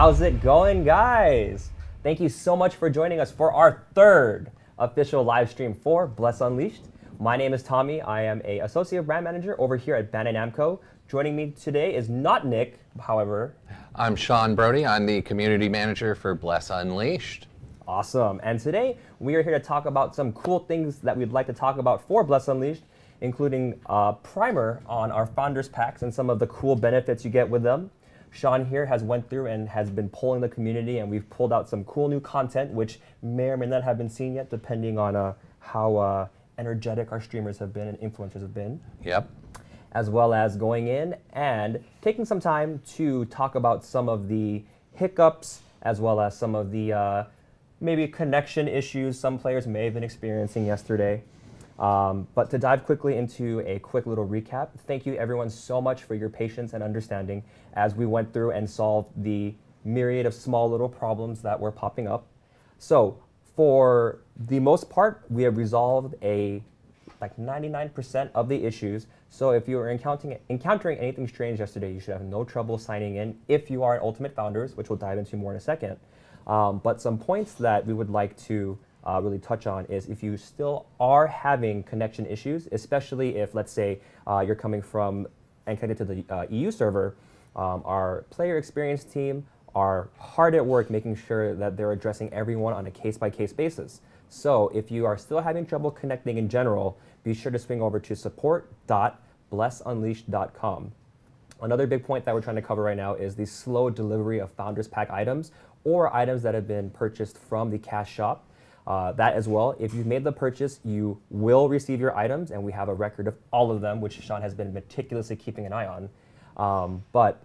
How's it going, guys? Thank you so much for joining us for our third official live stream for Bless Unleashed. My name is Tommy. I am an associate brand manager over here at BNEA Namco. Joining me today is not Nick, however. I'm Sean Brody. I'm the community manager for Bless Unleashed. Awesome. And today we are here to talk about some cool things that we'd like to talk about for Bless Unleashed, including a primer on our Founders Packs and some of the cool benefits you get with them. Sean here has went through and has been polling the community, and we've pulled out some cool new content, which may or may not have been seen yet, depending on how energetic our streamers have been and influencers have been. Yep. As well as going in and taking some time to talk about some of the hiccups, as well as some of the maybe connection issues some players may have been experiencing yesterday. But to dive quickly into a quick little recap, thank you everyone so much for your patience and understanding as we went through and solved the myriad of small little problems that were popping up. So for the most part, we have resolved like 99% of the issues. So if you were encountering anything strange yesterday, you should have no trouble signing in if you are an Ultimate Founders, which we'll dive into more in a second. But some points that we would like to really touch on is if you still are having connection issues, especially if, let's say, you're coming from and connected to the EU server, our player experience team are hard at work making sure that they're addressing everyone on a case-by-case basis. So if you are still having trouble connecting in general, be sure to swing over to support.blessunleashed.com. Another big point that we're trying to cover right now is the slow delivery of Founders Pack items or items that have been purchased from the cash shop. That as well, if you've made the purchase, you will receive your items, and we have a record of all of them, which Sean has been meticulously keeping an eye on. But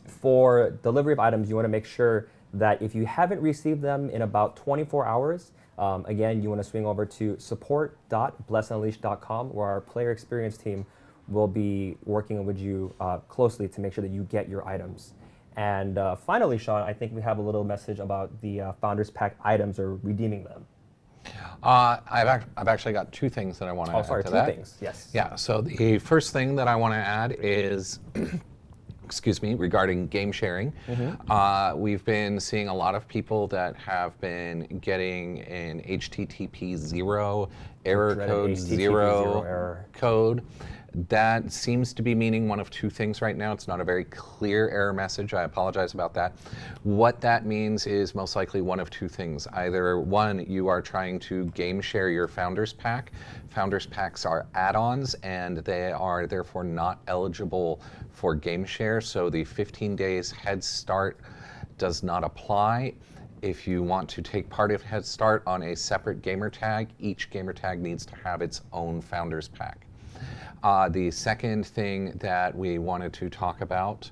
for delivery of items, you want to make sure that if you haven't received them in about 24 hours, again, you want to swing over to support.blessunleashed.com, where our player experience team will be working with you closely to make sure that you get your items. And finally, Sean, I think we have a little message about the Founders Pack items or redeeming them. I've actually got two things that I want to add to that. Two things, yes. Yeah, so the first thing that I want to add is, excuse me, regarding game sharing. We've been seeing a lot of people that have been getting an HTTP 0 error code, zero error code. That seems to be meaning one of two things right now. It's not a very clear error message. I apologize about that. What that means is most likely one of two things. Either one, you are trying to game share your Founders Pack. Founders Packs are add-ons, and they are therefore not eligible for game share. So the 15 days head start does not apply. If you want to take part of Head Start on a separate gamer tag, each gamer tag needs to have its own Founders Pack. The second thing that we wanted to talk about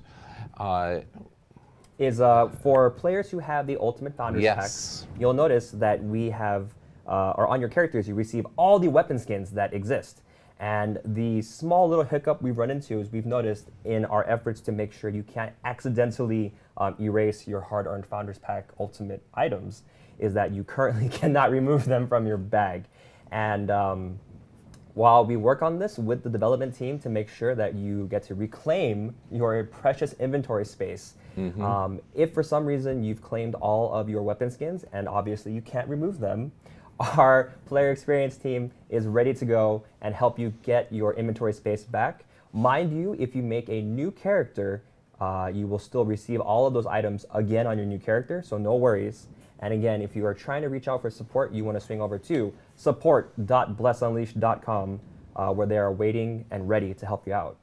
is for players who have the Ultimate Founders Pack, you'll notice that we have, or on your characters, you receive all the weapon skins that exist. And the small little hiccup we've run into is we've noticed in our efforts to make sure you can't accidentally erase your hard-earned Founders Pack Ultimate items is that you currently cannot remove them from your bag. And while we work on this with the development team to make sure that you get to reclaim your precious inventory space, if for some reason you've claimed all of your weapon skins and obviously you can't remove them, our player experience team is ready to go and help you get your inventory space back. Mind you, if you make a new character, you will still receive all of those items again on your new character, so no worries. And again, if you are trying to reach out for support, you want to swing over to support.blessunleashed.com, where they are waiting and ready to help you out.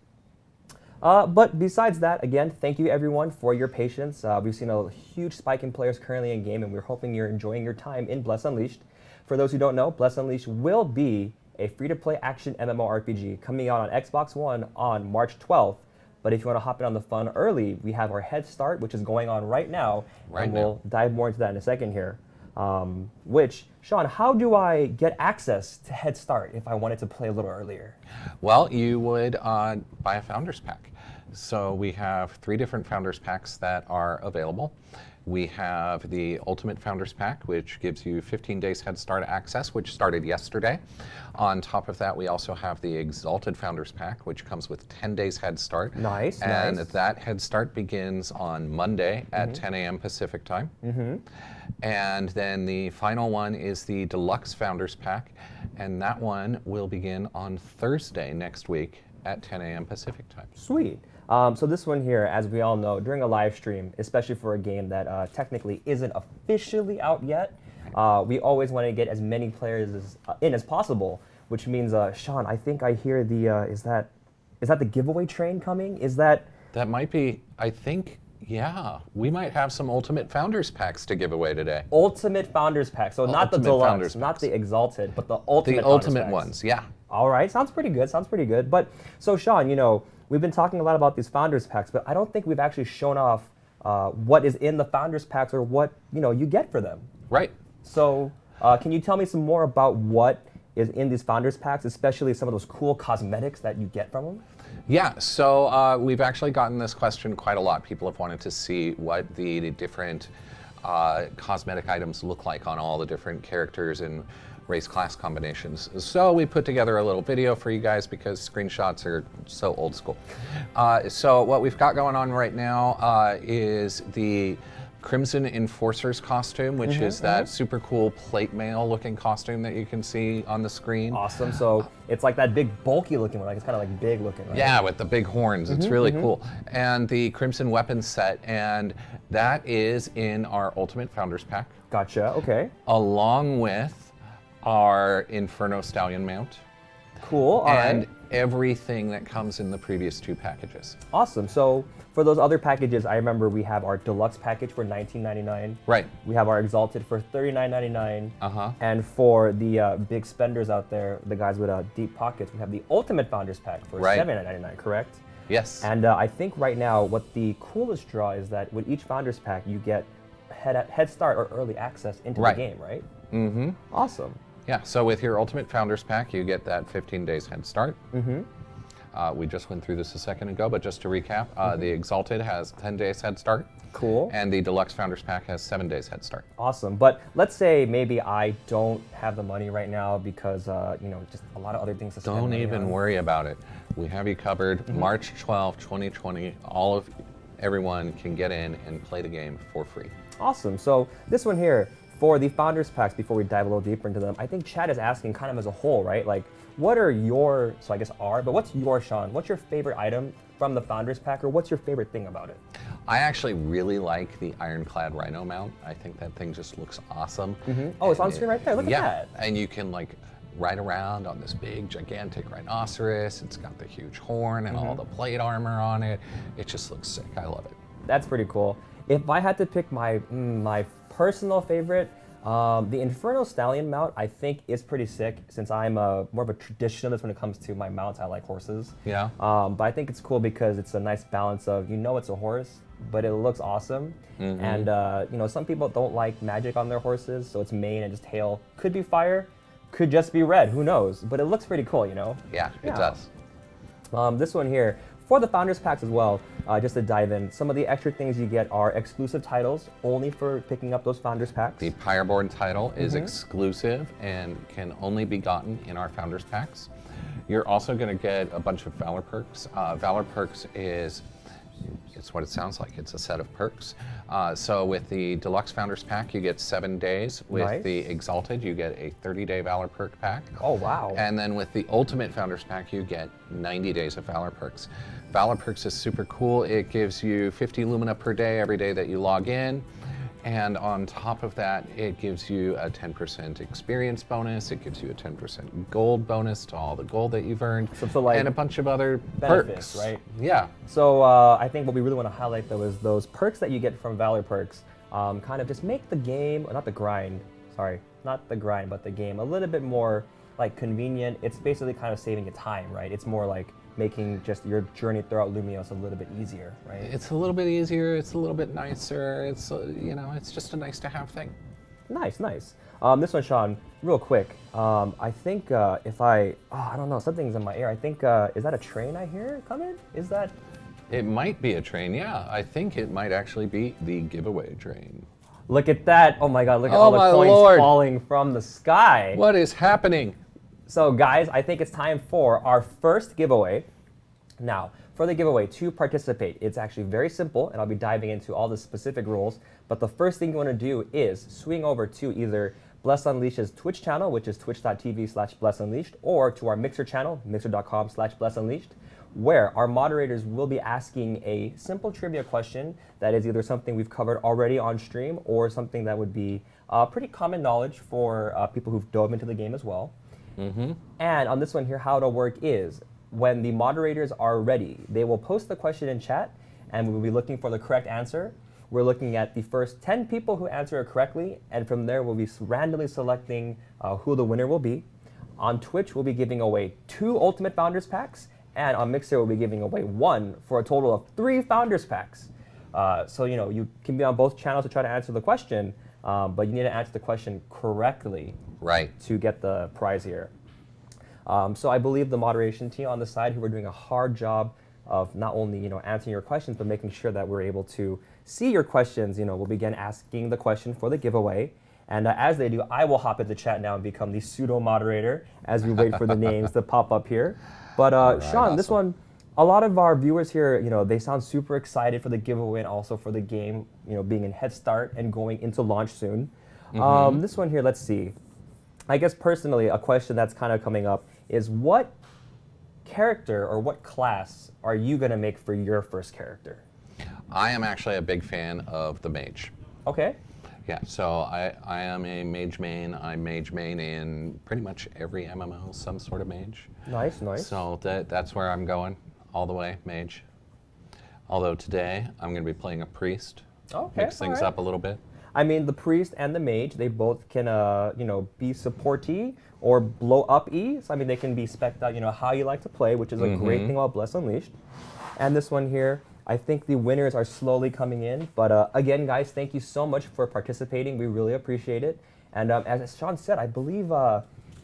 But besides that, again, thank you everyone for your patience. We've seen a huge spike in players currently in game, and we're hoping you're enjoying your time in Bless Unleashed. For those who don't know, Bless Unleashed will be a free-to-play action MMORPG coming out on Xbox One on March 12th. But if you want to hop in on the fun early, we have our Head Start, which is going on right now. We'll dive more into that in a second here. Which, Sean, how do I get access to Head Start if I wanted to play a little earlier? Well, you would buy a Founders Pack. So we have 3 different Founders Packs that are available. We have the Ultimate Founders Pack, which gives you 15 days head start access, which started yesterday. On top of that, we also have the Exalted Founders Pack, which comes with 10 days head start. Nice, and nice. that head start begins on Monday at 10 a.m. Pacific time. And then the final one is the Deluxe Founders Pack, and that one will begin on Thursday next week at 10 a.m. Pacific time. Sweet. So this one here, as we all know, during a live stream, especially for a game that technically isn't officially out yet, we always want to get as many players in as possible, which means, Sean, I think I hear the, is that the giveaway train coming? Is that? That might be, I think, yeah, we might have some Ultimate Founders Packs to give away today. Ultimate Founders Pack. So not the Ultimate Deluxe, Founders not Packs. the Exalted, but the Ultimate The Founders Ultimate Packs. ones, yeah. All right, sounds pretty good, sounds pretty good. But, so Sean, we've been talking a lot about these Founders Packs, but I don't think we've actually shown off what is in the Founders Packs or what, you get for them. Right. So can you tell me some more about what is in these Founders Packs, especially some of those cool cosmetics that you get from them? Yeah, so we've actually gotten this question quite a lot. People have wanted to see what the different cosmetic items look like on all the different characters and race class combinations. So we put together a little video for you guys because screenshots are so old school. So what we've got going on right now is the Crimson Enforcer's costume, which is that super cool plate mail looking costume that you can see on the screen. Awesome. So it's like that big bulky looking one, like it's kind of like big looking, right? Yeah, with the big horns. It's really cool. And the Crimson Weapons set, and that is in our Ultimate Founders Pack, Gotcha, okay. along with our Inferno Stallion mount. Cool, all and right. everything that comes in the previous two packages. Awesome. So for those other packages, I remember we have our Deluxe package for $19.99. Right. We have our Exalted for $39.99. Uh-huh. And for the big spenders out there, the guys with deep pockets, we have the Ultimate Founders Pack for Right. $79.99, correct? Yes. And I think right now, what the coolest draw is that with each Founders Pack, you get head start or early access into Right. the game, right? Mm-hmm. Awesome. Yeah, so with your Ultimate Founders Pack, you get that 15 days head start. We just went through this a second ago, but just to recap, the Exalted has 10 days head start. Cool. And the Deluxe Founders Pack has 7 days head start. Awesome. But let's say maybe I don't have the money right now because, just a lot of other things to spend Don't money even on. worry about it. We have you covered. March 12, 2020, everyone can get in and play the game for free. Awesome. So this one here, for the Founders Packs, before we dive a little deeper into them, I think Chad is asking kind of as a whole, right? Like, what are your, so I guess but what's your, Sean? What's your favorite item from the Founders Pack, or what's your favorite thing about it? I actually really like the Ironclad Rhino mount. I think that thing just looks awesome. Oh, it's on screen right there. Look at that. And you can ride around on this big, gigantic rhinoceros. It's got the huge horn and all the plate armor on it. It just looks sick. I love it. That's pretty cool. If I had to pick my personal favorite, the Inferno Stallion mount, I think is pretty sick since I'm more of a traditionalist when it comes to my mounts. I like horses. Yeah. But I think it's cool because it's a nice balance of, it's a horse, but it looks awesome. And, some people don't like magic on their horses, so its mane and its tail could be fire, could just be red, who knows? But it looks pretty cool, Yeah, it does. This one here, for the Founders Packs as well, just to dive in, some of the extra things you get are exclusive titles only for picking up those Founders Packs. The Pyreborn title is exclusive and can only be gotten in our Founders Packs. You're also going to get a bunch of Valor perks. Valor perks it's what it sounds like. It's a set of perks. So with the Deluxe Founders Pack, you get 7 days. With the Exalted, you get a 30-day Valor perk pack. Oh, wow. And then with the Ultimate Founders Pack, you get 90 days of Valor perks. Valor perks is super cool. It gives you 50 Lumina per day every day that you log in. And on top of that, it gives you a 10% experience bonus. It gives you a 10% gold bonus to all the gold that you've earned. And a bunch of other benefits, perks. Right? Yeah. So I think what we really want to highlight, though, is those perks that you get from Valor perks kind of just make the game, or not the grind, but the game a little bit more convenient. It's basically kind of saving you time, right? It's more like making just your journey throughout Lumios a little bit easier, right? It's a little bit easier. It's a little bit nicer. It's it's just a nice to have thing. Nice. This one, Sean, real quick. I think I don't know, something's in my ear. I think is that a train I hear coming? Is that? It might be a train, yeah. I think it might actually be the giveaway train. Look at that. Oh my God, look at Oh all the my coins Lord. falling from the sky. What is happening? So guys, I think it's time for our first giveaway. Now, for the giveaway, to participate, it's actually very simple, and I'll be diving into all the specific rules. But the first thing you want to do is swing over to either Bless Unleashed's Twitch channel, which is twitch.tv/blessunleashed, or to our Mixer channel, mixer.com/blessunleashed, where our moderators will be asking a simple trivia question that is either something we've covered already on stream or something that would be pretty common knowledge for people who've dove into the game as well. And on this one here, how it'll work is when the moderators are ready, they will post the question in chat and we will be looking for the correct answer. We're looking at the first 10 people who answer it correctly, and from there we'll be randomly selecting who the winner will be. On Twitch, we'll be giving away 2 Ultimate Founders Packs, and on Mixer, we'll be giving away 1 for a total of 3 Founders Packs. So, you know, you can be on both channels to try to answer the question, but you need to answer the question correctly to get the prize here. So I believe the moderation team on the side who are doing a hard job of not only, you know, answering your questions, but making sure that we're able to see your questions. You know, we'll begin asking the question for the giveaway. And as they do, I will hop into chat now and become the pseudo moderator as we wait for the names to pop up here. But right, Sean, awesome. This one, a lot of our viewers here, you know, they sound super excited for the giveaway and also for the game, you know, being in head start and going into launch soon. This one here, let's see. I guess personally, a question that's kind of coming up is what character or what class are you going to make for your first character? I am actually a big fan of the mage. Okay. Yeah, so I am a mage main. I mage main in pretty much every MMO, some sort of mage. Nice, nice. So that's where I'm going, all the way, mage. Although today, I'm going to be playing a priest. Okay, Mix things up a little bit. I mean, the priest and the mage, they both can, you know, be supporty or blow up E. So, I mean, they can be spec'd out, you know, how you like to play, which is a great thing about Bless Unleashed. And this one here, I think the winners are slowly coming in. But again, guys, thank you so much for participating. We really appreciate it. And as Sean said, I believe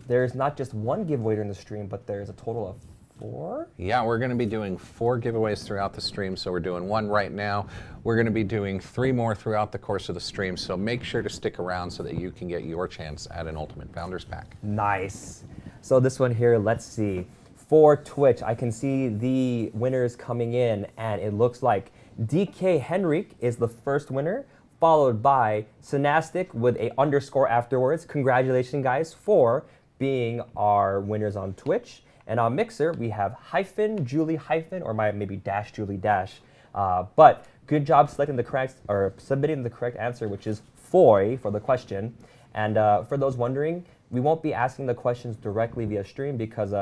there's not just one giveaway during the stream, but there's a total of 4? Yeah, we're going to be doing 4 giveaways throughout the stream. So we're doing 1 right now. We're going to be doing 3 more throughout the course of the stream. So make sure to stick around so that you can get your chance at an Ultimate Founders Pack. Nice. So this one here, let's see. For Twitch, I can see the winners coming in, and it looks like DK Henrik is the first winner, followed by Synastic with a underscore afterwards. Congratulations, guys, for being our winners on Twitch. And on Mixer, we have hyphen, Julie hyphen, or maybe dash Julie dash. But good job selecting the correct, or submitting the correct answer, which is Foy for the question. And for those wondering, we won't be asking the questions directly via stream because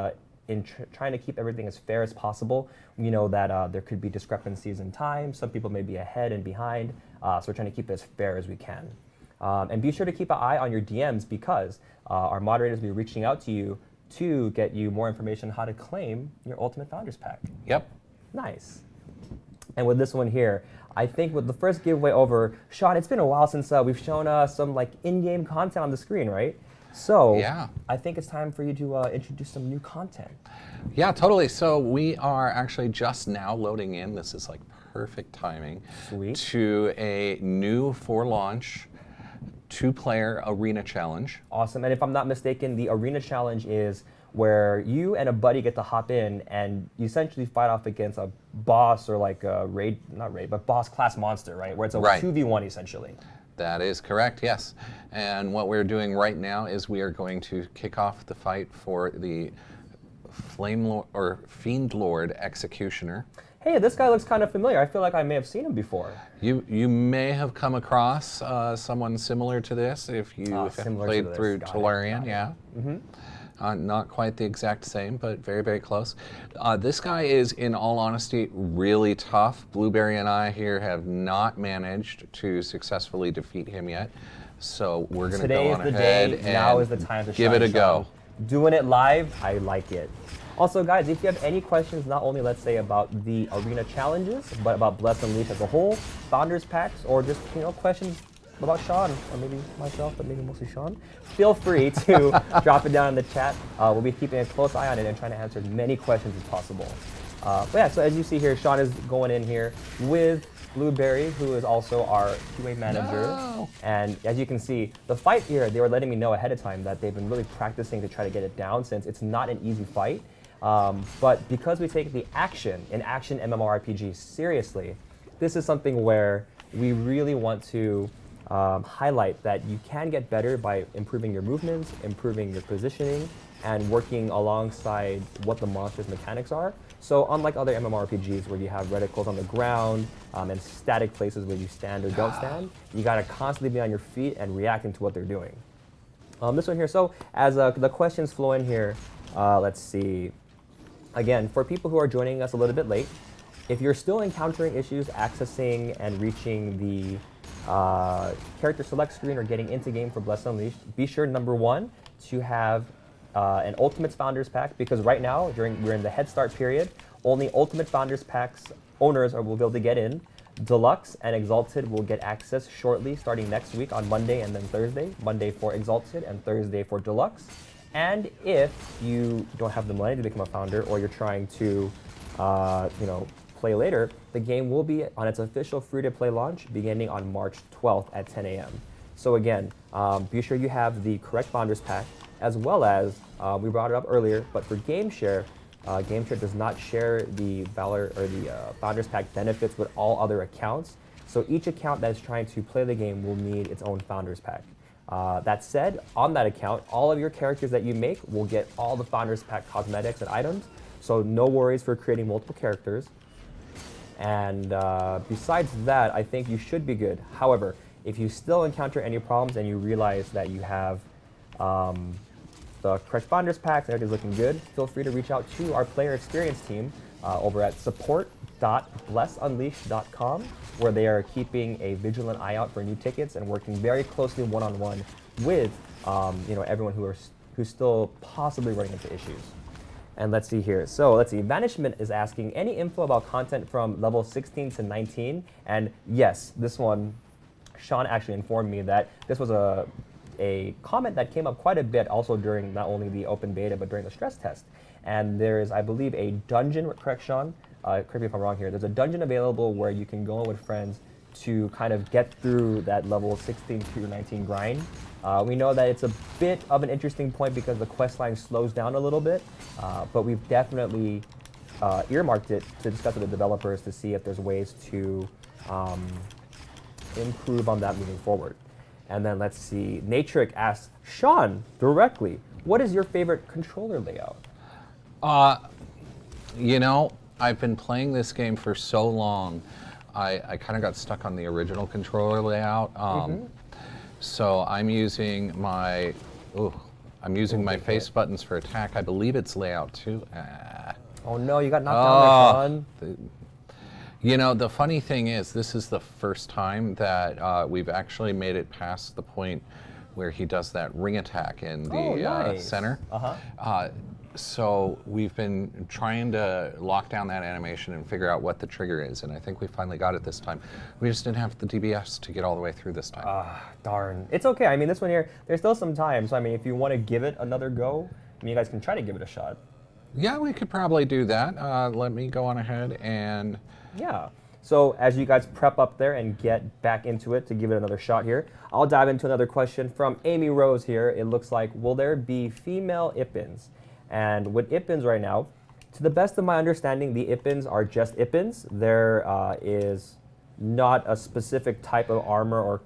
in trying to keep everything as fair as possible, we know that there could be discrepancies in time. Some people may be ahead and behind. So we're trying to keep it as fair as we can. And be sure to keep an eye on your DMs because our moderators will be reaching out to you to get you more information on how to claim your Ultimate Founders Pack. Yep. Nice. And with this one here, I think with the first giveaway over, Sean, it's been a while since we've shown some like in-game content on the screen, right? So yeah. I think it's time for you to introduce some new content. Yeah, totally. So we are actually just now loading in. This is like perfect timing. Sweet. To a new for launch 2-player arena challenge. Awesome. And if I'm not mistaken, the arena challenge is where you and a buddy get to hop in and you essentially fight off against a boss or like a but boss class monster, right? Where it's a 2v1 essentially. That is correct, yes. And what we're doing right now is we are going to kick off the fight for the Fiend Lord Executioner. Hey, this guy looks kind of familiar. I feel like I may have seen him before. You may have come across someone similar to this if you have played through Tellurian, yeah. Not quite the exact same, but very, very close. This guy is, in all honesty, really tough. Blueberry and I here have not managed to successfully defeat him yet. So we're going to go on ahead and now is the time to give it a go. Doing it live, I like it. Also, guys, if you have any questions, not only, let's say, about the arena challenges, but about Bless Unleashed as a whole, Founders Packs, or just, you know, questions about Sean, or maybe myself, but maybe mostly Sean, feel free to drop it down in the chat. We'll be keeping a close eye on it and trying to answer as many questions as possible. But yeah, so as you see here, Sean is going in here with Blueberry, who is also our QA manager. No. And as you can see, the fight here, they were letting me know ahead of time that they've been really practicing to try to get it down since it's not an easy fight. But because we take the action MMORPG seriously, this is something where we really want to highlight that you can get better by improving your movements, improving your positioning, and working alongside what the monster's mechanics are. So unlike other MMORPGs where you have reticles on the ground and static places where you stand or don't stand, you gotta constantly be on your feet and reacting to what they're doing. This one here, so as the questions flow in here, let's see. Again, for people who are joining us a little bit late, if you're still encountering issues accessing and reaching the character select screen or getting into game for Bless Unleashed, be sure, number one, to have an Ultimates Founders Pack, because right now, we're in the Head Start period, only Ultimate Founders Packs owners will be able to get in. Deluxe and Exalted will get access shortly, starting next week on Monday and then Thursday. Monday for Exalted and Thursday for Deluxe. And if you don't have the money to become a founder, or you're trying to, play later, the game will be on its official free-to-play launch beginning on March 12th at 10 a.m. So again, be sure you have the correct Founders Pack, as well as, we brought it up earlier, but for GameShare does not share the Valor or the Founders Pack benefits with all other accounts. So each account that is trying to play the game will need its own Founders Pack. That said, on that account, all of your characters that you make will get all the Founders Pack cosmetics and items. So no worries for creating multiple characters. And besides that, I think you should be good. However, if you still encounter any problems and you realize that you have the correct Founders Packs and everything's looking good, feel free to reach out to our player experience team over at support.blessunleashed.com, where they are keeping a vigilant eye out for new tickets and working very closely one-on-one with everyone who's still possibly running into issues. And let's see here. So let's see. Vanishment is asking any info about content from level 16 to 19. And yes, this one, Sean actually informed me that this was a comment that came up quite a bit also during not only the open beta, but during the stress test. And there is, I believe, a dungeon, correct Sean? Correct me if I'm wrong here. There's a dungeon available where you can go in with friends to kind of get through that level 16 to 19 grind. We know that it's a bit of an interesting point because the quest line slows down a little bit, but we've definitely earmarked it to discuss with the developers to see if there's ways to improve on that moving forward. And then let's see, Natric asks, Sean, directly, what is your favorite controller layout? I've been playing this game for so long, I kind of got stuck on the original controller layout. So I'm using my face buttons for attack. I believe it's layout 2. Oh no, you got knocked down there, Sean. The funny thing is, this is the first time that we've actually made it past the point where he does that ring attack in the center. So we've been trying to lock down that animation and figure out what the trigger is, and I think we finally got it this time. We just didn't have the DBS to get all the way through this time. Darn. It's okay. I mean, this one here, there's still some time, so I mean, if you want to give it another go, you guys can try to give it a shot. Yeah, we could probably do that. Let me go on ahead and... Yeah. So as you guys prep up there and get back into it to give it another shot here, I'll dive into another question from Amy Rose here. It looks like, will there be female Ippins? And with Ippins right now, to the best of my understanding, the Ippins are just Ippins. There is not a specific type of armor or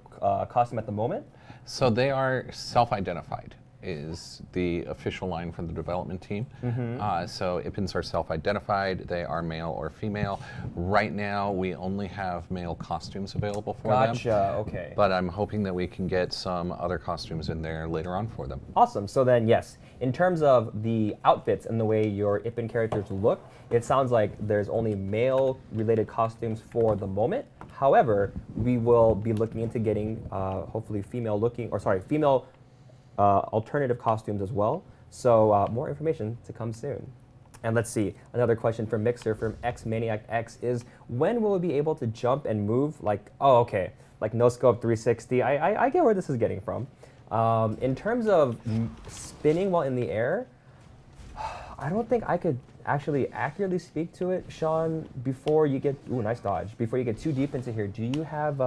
costume at the moment. So they are self-identified, is the official line from the development team. So Ippins are self-identified. They are male or female. Right now, we only have male costumes available for them. Gotcha, okay. But I'm hoping that we can get some other costumes in there later on for them. Awesome. So then, yes, in terms of the outfits and the way your Ippin characters look, it sounds like there's only male-related costumes for the moment. However, we will be looking into getting hopefully female alternative costumes as well. So more information to come soon. And let's see, another question from Mixer from X-Maniac X is, when will we be able to jump and move like no scope 360? I get where this is getting from. In terms of spinning while in the air, I don't think I could actually accurately speak to it, Sean, before you get, ooh, nice dodge, before you get too deep into here, do you have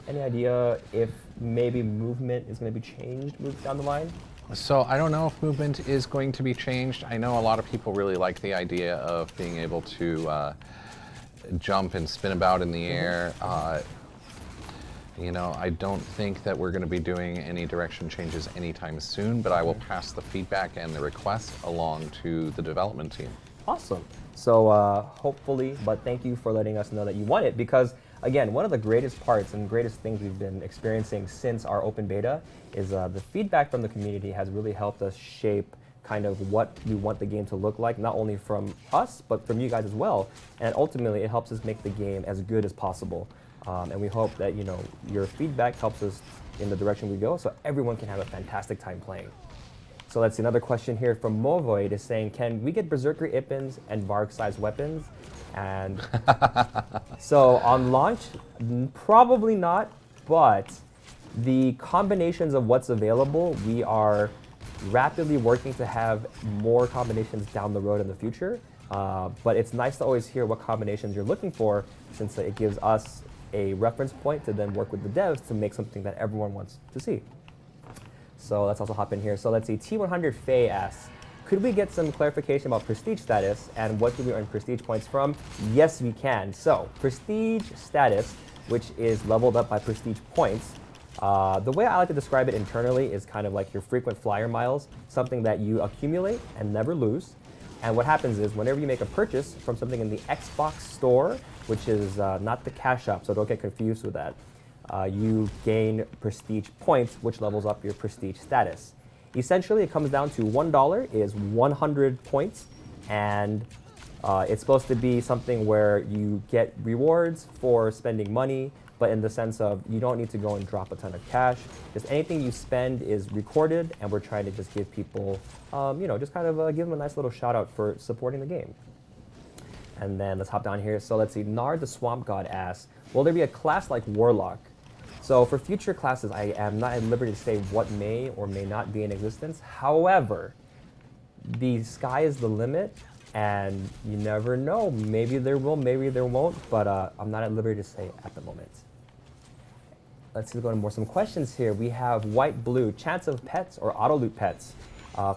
any idea if maybe movement is going to be changed moves down the line? So I don't know if movement is going to be changed. I know a lot of people really like the idea of being able to jump and spin about in the air. You know, I don't think that we're going to be doing any direction changes anytime soon, but I will pass the feedback and the request along to the development team. Awesome. So hopefully, but thank you for letting us know that you want it, because again, one of the greatest parts and greatest things we've been experiencing since our open beta is the feedback from the community has really helped us shape kind of what we want the game to look like, not only from us, but from you guys as well. And ultimately, it helps us make the game as good as possible. And we hope that, you know, your feedback helps us in the direction we go, so everyone can have a fantastic time playing. So let's see, another question here from Movoid is saying, can we get Berserker Ippins and Varg-sized weapons? And so on launch, probably not, but the combinations of what's available, we are rapidly working to have more combinations down the road in the future. But it's nice to always hear what combinations you're looking for, since it gives us a reference point to then work with the devs to make something that everyone wants to see. So let's also hop in here. So let's see, T100 Faye asks, could we get some clarification about prestige status and what do we earn prestige points from? Yes, we can. So prestige status, which is leveled up by prestige points, the way I like to describe it internally is kind of like your frequent flyer miles, something that you accumulate and never lose. And what happens is whenever you make a purchase from something in the Xbox store, which is not the cash shop, so don't get confused with that, you gain prestige points, which levels up your prestige status. Essentially, it comes down to $1 is 100 points, and it's supposed to be something where you get rewards for spending money, but in the sense of you don't need to go and drop a ton of cash. Just anything you spend is recorded, and we're trying to just give people, you know, just kind of give them a nice little shout out for supporting the game. And then let's hop down here. So let's see, Nard the Swamp God asks, will there be a class like Warlock? So for future classes, I am not at liberty to say what may or may not be in existence. However, the sky is the limit, and you never know. Maybe there will, maybe there won't, but I'm not at liberty to say at the moment. Let's go to some questions here. We have White Blue, chance of pets or auto loot pets?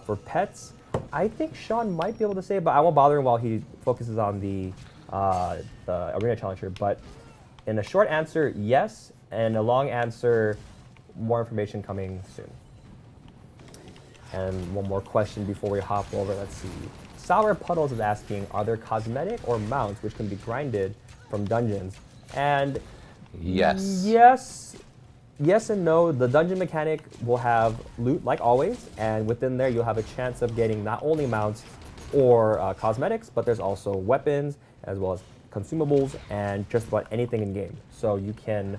For pets, I think Sean might be able to say it, but I won't bother him while he focuses on the arena challenger. But in a short answer, yes, and a long answer, more information coming soon. And one more question before we hop over. Let's see. Sour Puddles is asking, are there cosmetic or mounts which can be grinded from dungeons? And yes. Yes and no. The dungeon mechanic will have loot like always, and within there you'll have a chance of getting not only mounts or cosmetics, but there's also weapons as well as consumables and just about anything in game. So you can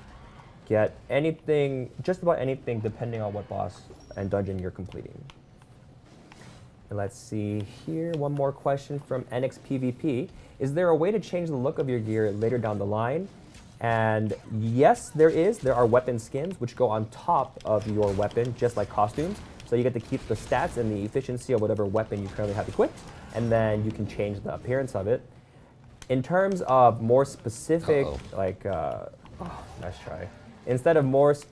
get anything, just about anything, depending on what boss and dungeon you're completing. And let's see here, one more question from NXPVP. Is there a way to change the look of your gear later down the line? And yes, there is. There are weapon skins which go on top of your weapon, just like costumes. So you get to keep the stats and the efficiency of whatever weapon you currently have equipped, and then you can change the appearance of it. In terms of more specific, nice try. Instead of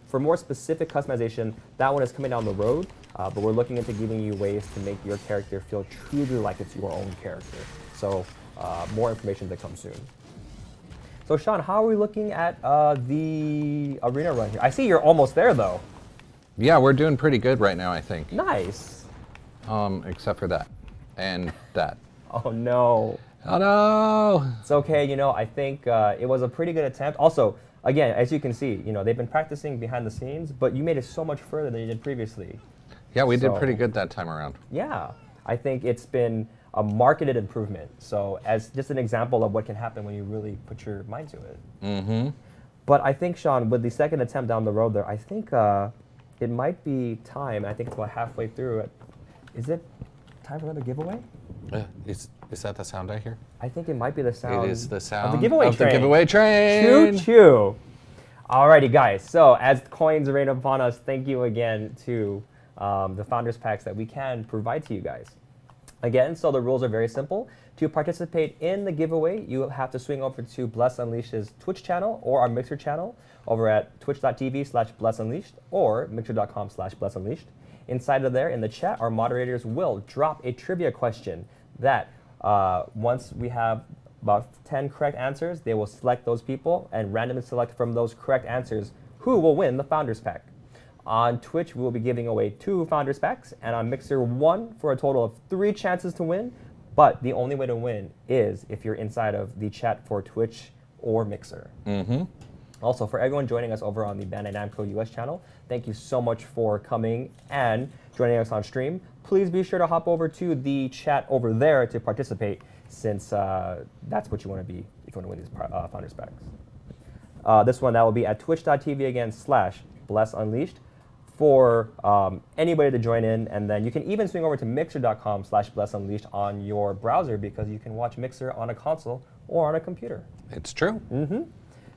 for more specific customization, that one is coming down the road, but we're looking into giving you ways to make your character feel truly like it's your own character. So more information to come soon. So Sean, how are we looking at the arena run here? I see you're almost there though. Yeah, we're doing pretty good right now, I think. Nice. Except for that and that. Oh no. Oh no. It's okay, you know, I think it was a pretty good attempt. Also, again, as you can see, you know, they've been practicing behind the scenes, but you made it so much further than you did previously. Yeah, we did pretty good that time around. Yeah, I think it's been a marketed improvement. So as just an example of what can happen when you really put your mind to it. Mm-hmm. But I think, Sean, with the second attempt down the road there, I think it might be time. I think it's about halfway through it. Is it time for another giveaway? Is that the sound I hear? I think it might be the sound. It is the sound of the giveaway train. The giveaway train. Choo choo. Alrighty, guys. So as coins rain upon us, thank you again to the Founders Packs that we can provide to you guys. Again, so the rules are very simple. To participate in the giveaway, you have to swing over to Bless Unleashed's Twitch channel or our Mixer channel over at twitch.tv/blessunleashed or mixer.com/blessunleashed. Inside of there, in the chat, our moderators will drop a trivia question that once we have about 10 correct answers, they will select those people and randomly select from those correct answers who will win the Founders Pack. On Twitch, we will be giving away 2 Founders Packs, and on Mixer, 1 for a total of 3 chances to win. But the only way to win is if you're inside of the chat for Twitch or Mixer. Also, for everyone joining us over on the Bandai Namco US channel, thank you so much for coming and joining us on stream. Please be sure to hop over to the chat over there to participate, since that's what you want to be if you want to win these Founders Packs. This one, that will be at twitch.tv again /blessunleashed for anybody to join in, and then you can even swing over to mixer.com/blessunleashed on your browser, because you can watch Mixer on a console or on a computer. It's true.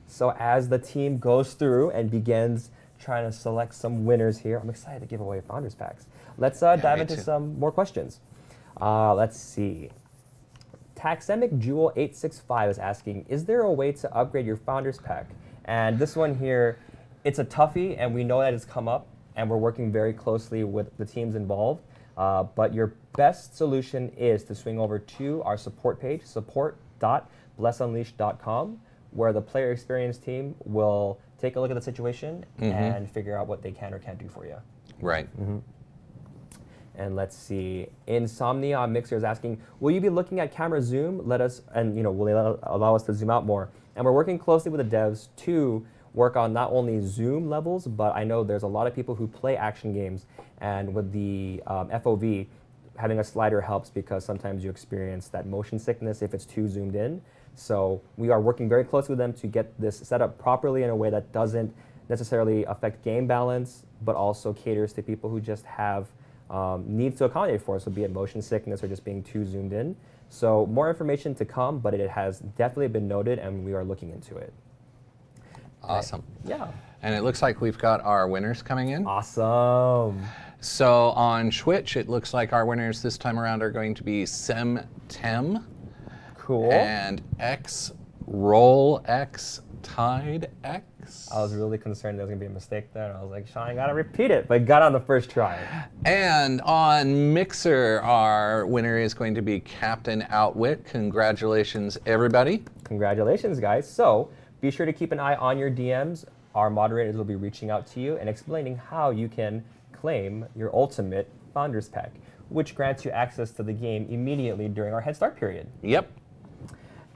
So as the team goes through and begins trying to select some winners here, I'm excited to give away Founders Packs. Let's dive into some more questions. Let's see. Taxemic Jewel 865 is asking, is there a way to upgrade your Founders Pack? And this one here, it's a toughie, and we know that it's come up, and we're working very closely with the teams involved. But your best solution is to swing over to our support page, support.blessunleashed.com, where the player experience team will take a look at the situation and figure out what they can or can't do for you. Right. And let's see, Insomnia on Mixer is asking, will you be looking at camera zoom? Will they allow us to zoom out more? And we're working closely with the devs to work on not only zoom levels, but I know there's a lot of people who play action games, and with the FOV, having a slider helps, because sometimes you experience that motion sickness if it's too zoomed in. So we are working very closely with them to get this set up properly in a way that doesn't necessarily affect game balance, but also caters to people who just have needs to accommodate for, so be it motion sickness or just being too zoomed in. So more information to come, but it has definitely been noted, and we are looking into it. Awesome. Yeah. And it looks like we've got our winners coming in. Awesome. So on Twitch, it looks like our winners this time around are going to be Semtem. Cool. And XRollX Tide X. I was really concerned there was going to be a mistake there, and I was like, Sean, I got to repeat it, but got on the first try. And on Mixer, our winner is going to be Captain Outwit. Congratulations, everybody. Congratulations, guys. So be sure to keep an eye on your DMs. Our moderators will be reaching out to you and explaining how you can claim your ultimate Founders Pack, which grants you access to the game immediately during our Head Start period. Yep.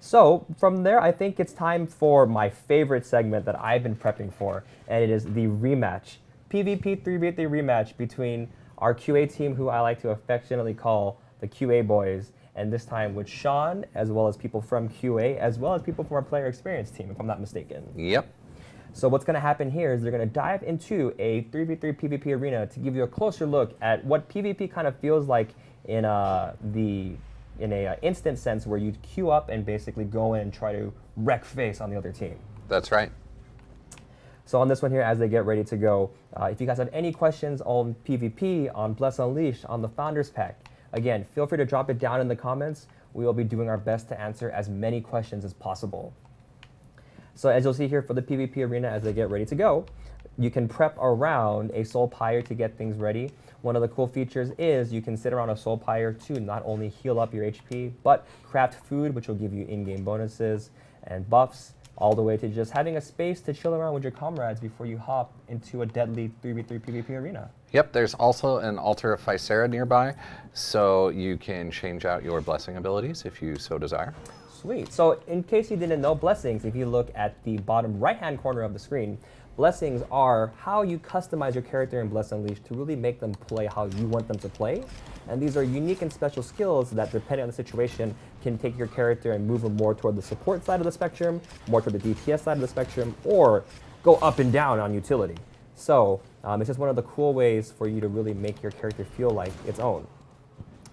So from there, I think it's time for my favorite segment that I've been prepping for, and it is the rematch. PvP 3v3 rematch between our QA team, who I like to affectionately call the QA boys, and this time with Sean, as well as people from QA, as well as people from our player experience team, if I'm not mistaken. Yep. So what's going to happen here is they're going to dive into a 3v3 PvP arena to give you a closer look at what PvP kind of feels like in a instant sense, where you queue up and basically go in and try to wreck face on the other team. That's right. So on this one here, as they get ready to go, if you guys have any questions on PvP, on Bless Unleashed, on the Founders Pack, again, feel free to drop it down in the comments. We will be doing our best to answer as many questions as possible. So as you'll see here for the PvP arena, as they get ready to go, you can prep around a soul pyre to get things ready. One of the cool features is you can sit around a soul pyre to not only heal up your HP, but craft food, which will give you in-game bonuses and buffs, all the way to just having a space to chill around with your comrades before you hop into a deadly 3v3 PvP arena. Yep, there's also an altar of Physera nearby, so you can change out your blessing abilities if you so desire. Sweet. So in case you didn't know, blessings, if you look at the bottom right-hand corner of the screen, blessings are how you customize your character in Bless Unleashed to really make them play how you want them to play. And these are unique and special skills that, depending on the situation, can take your character and move them more toward the support side of the spectrum, more toward the DPS side of the spectrum, or go up and down on utility. So it's just one of the cool ways for you to really make your character feel like its own.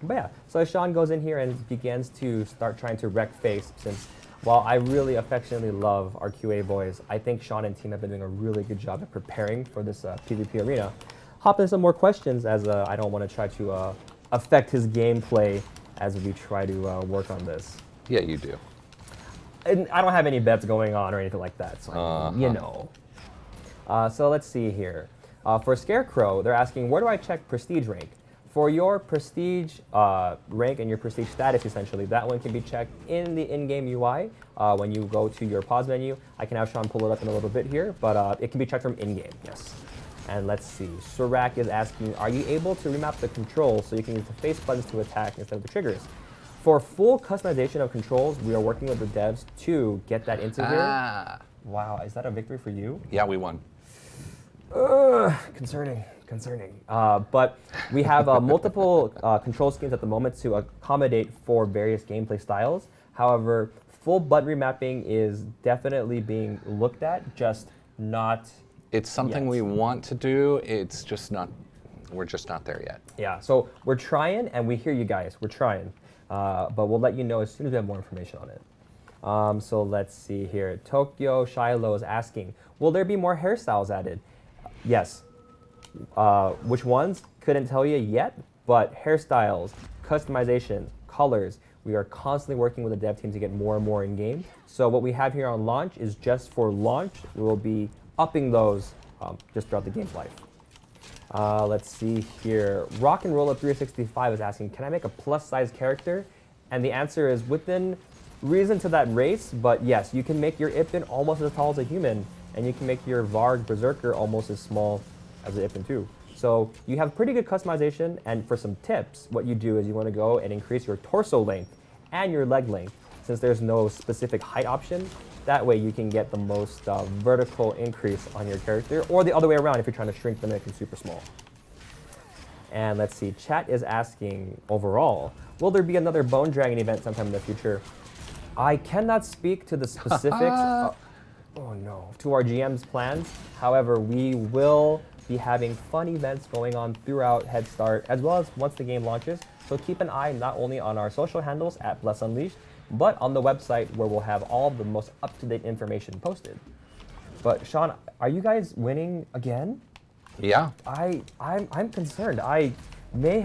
But yeah, so Sean goes in here and begins to start trying to wreck face, since while I really affectionately love our QA boys, I think Sean and team have been doing a really good job of preparing for this PvP arena. Hop into some more questions, as I don't want to try to affect his gameplay as we try to work on this. Yeah, you do. And I don't have any bets going on or anything like that, so I mean, you know. So let's see here. For Scarecrow, they're asking, where do I check prestige rank? For your prestige rank and your prestige status, essentially, that one can be checked in the in-game UI. When you go to your pause menu, I can have Sean pull it up in a little bit here, but it can be checked from in-game, yes. And let's see, Surak is asking, are you able to remap the controls so you can use the face buttons to attack instead of the triggers? For full customization of controls, we are working with the devs to get that into here. Wow, is that a victory for you? Yeah, we won. Concerning. But we have multiple control schemes at the moment to accommodate for various gameplay styles. However, full button remapping is definitely being looked at, just not It's something yet. we want to do. It's just not, we're just not there yet. Yeah, so we're trying, and we hear you guys. We're trying. But we'll let you know as soon as we have more information on it. So let's see here. Tokyo Shiloh is asking, will there be more hairstyles added? Yes. Which ones? Couldn't tell you yet, but hairstyles, customization, colors, we are constantly working with the dev team to get more and more in game. So what we have here on launch is just for launch. We will be upping those just throughout the game's life. Let's see here. Rock and Roll Up 365 is asking, can I make a plus size character? And the answer is within reason to that race, but yes, you can make your Ipin almost as tall as a human, and you can make your Varg Berserker almost as small as an Ipin too. So you have pretty good customization, and for some tips, what you do is you want to go and increase your torso length and your leg length, since there's no specific height option. That way you can get the most vertical increase on your character, or the other way around if you're trying to shrink them and make them super small. And let's see, chat is asking overall, will there be another Bone Dragon event sometime in the future? I cannot speak to the specifics, oh no, to our GM's plans. However, we will be having fun events going on throughout Head Start, as well as once the game launches. So keep an eye not only on our social handles at Bless Unleashed, but on the website where we'll have all the most up-to-date information posted. But Sean, are you guys winning again? Yeah. I'm concerned. I maybe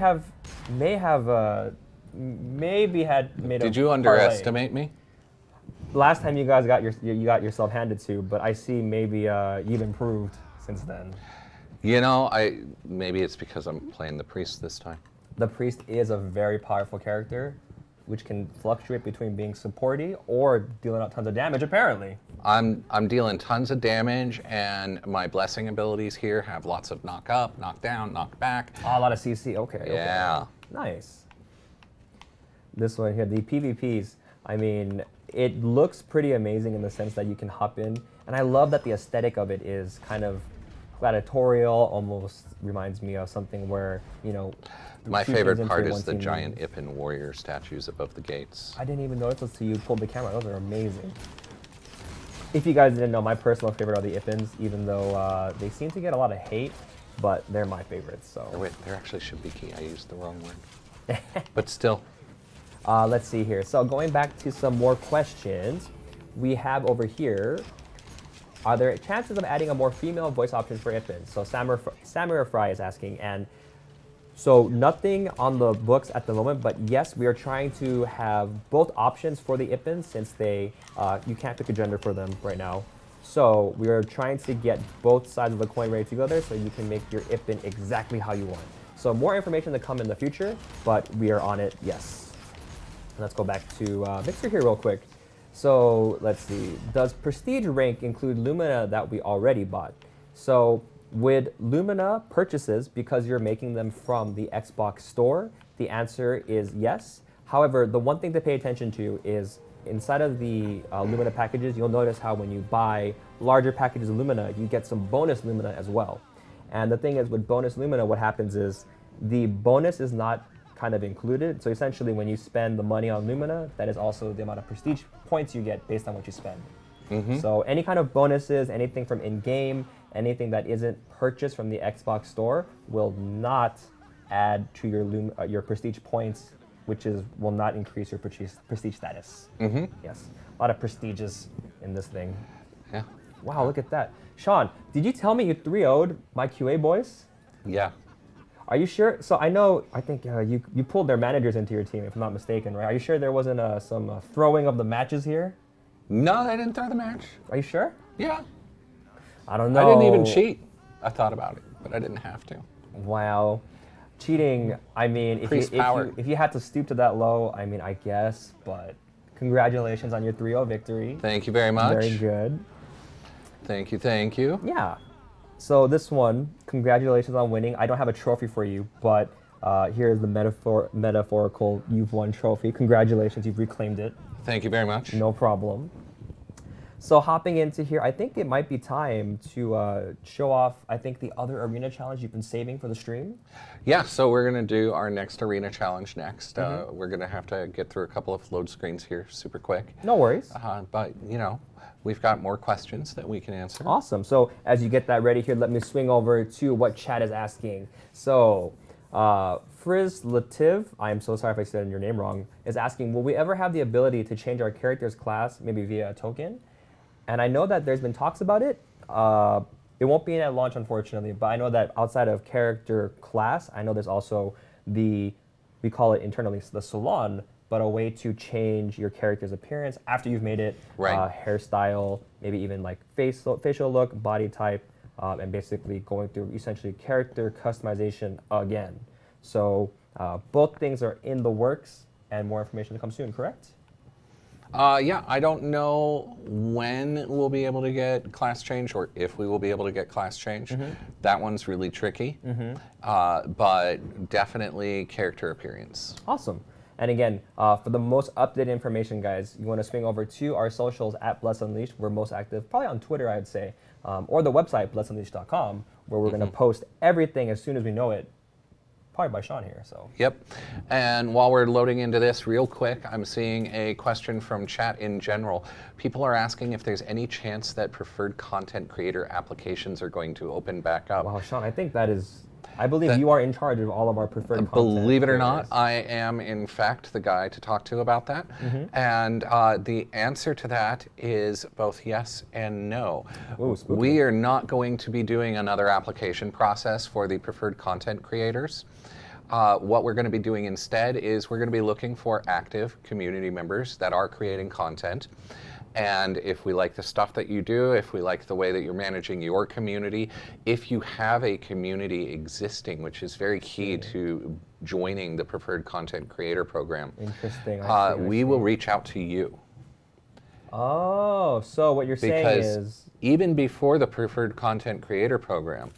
had made a Did you parlay. underestimate me? Last time you guys got yourself handed to, but I see maybe you've improved since then. You know, maybe it's because I'm playing the priest this time. The priest is a very powerful character, which can fluctuate between being supporty or dealing out tons of damage, apparently. I'm dealing tons of damage, and my blessing abilities here have lots of knock up, knock down, knock back. Oh, a lot of CC. Okay. Yeah. Okay. Nice. This one here, the PvPs. I mean, it looks pretty amazing in the sense that you can hop in, and I love that the aesthetic of it is kind of gladiatorial. Almost reminds me of something where, you know. My two favorite teams into part one is the team. giant Ipin warrior statues above the gates. I didn't even notice until you pulled the camera. Those are amazing. If you guys didn't know, my personal favorite are the Ipins, even though they seem to get a lot of hate, but they're my favorites. So. Wait, there actually should be key. I used the wrong word. But still. Let's see here. So going back to some more questions, we have over here, are there chances of adding a more female voice option for Ipin? So Samura Fry is asking, and so nothing on the books at the moment, but yes, we are trying to have both options for the Ipins since they, you can't pick a gender for them right now. So we are trying to get both sides of the coin ready to go there so you can make your Ipin exactly how you want. So more information to come in the future, but we are on it, yes. Let's go back to Mixer here real quick. So let's see, does Prestige rank include Lumina that we already bought? So with Lumina purchases, because you're making them from the Xbox store, the answer is yes. However, the one thing to pay attention to is inside of the Lumina packages, you'll notice how when you buy larger packages of Lumina, you get some bonus Lumina as well. And the thing is, with bonus Lumina, what happens is the bonus is not kind of included. So essentially, when you spend the money on Lumina, that is also the amount of prestige points you get based on what you spend. Mm-hmm. So any kind of bonuses, anything from in-game, anything that isn't purchased from the Xbox store will not add to your prestige points, which will not increase your prestige status. Mm-hmm. Yes, a lot of prestiges in this thing. Yeah. Wow, look at that. Sean, did you tell me you 3-0'd my QA boys? Yeah. Are you sure? So I think you pulled their managers into your team, if I'm not mistaken, right? Are you sure there wasn't some throwing of the matches here? No, I didn't throw the match. Are you sure? Yeah. I don't know. I didn't even cheat. I thought about it, but I didn't have to. Wow. Cheating, I mean, if you had to stoop to that low, I mean, I guess, but congratulations on your 3-0 victory. Thank you very much. Very good. Thank you, thank you. Yeah. So this one, congratulations on winning. I don't have a trophy for you, but here's the metaphorical you've won trophy. Congratulations, you've reclaimed it. Thank you very much. No problem. So hopping into here, I think it might be time to show off, I think, the other arena challenge you've been saving for the stream. Yeah, so we're going to do our next arena challenge next. We're going to have to get through a couple of load screens here super quick. No worries. But, you know, we've got more questions that we can answer. Awesome. So as you get that ready here, let me swing over to what chat is asking. So Frizz Lativ, I am so sorry if I said your name wrong, is asking, will we ever have the ability to change our character's class, maybe via a token? And I know that there's been talks about it. It won't be in at launch, unfortunately, but I know that outside of character class, I know there's also we call it internally the salon, but a way to change your character's appearance after you've made it, right. Hairstyle, maybe even like facial look, body type, and basically going through essentially character customization again. So both things are in the works, and more information to come soon, correct? Yeah, I don't know when we'll be able to get class change or if we will be able to get class change. That one's really tricky, but definitely character appearance. Awesome. And again, for the most updated information, guys, you want to swing over to our socials at Bless Unleashed. We're most active probably on Twitter, I'd say, or the website, blessunleashed.com, where we're going to post everything as soon as we know it. Probably by Sean here, so. Yep. And while we're loading into this real quick, I'm seeing a question from chat in general. People are asking if there's any chance that preferred content creator applications are going to open back up. Wow, Sean, I think that is, I believe you are in charge of all of our preferred content. Believe it or not, I am in fact the guy to talk to about that. And the answer to that is both yes and no. Ooh, spooky. We are not going to be doing another application process for the preferred content creators. What we're going to be doing instead is we're going to be looking for active community members that are creating content. And if we like the stuff that you do, if we like the way that you're managing your community, if you have a community existing, which is very key to joining the Preferred Content Creator Program, interesting. We will reach out to you. Oh, so what you're saying is... even before the Preferred Content Creator Program,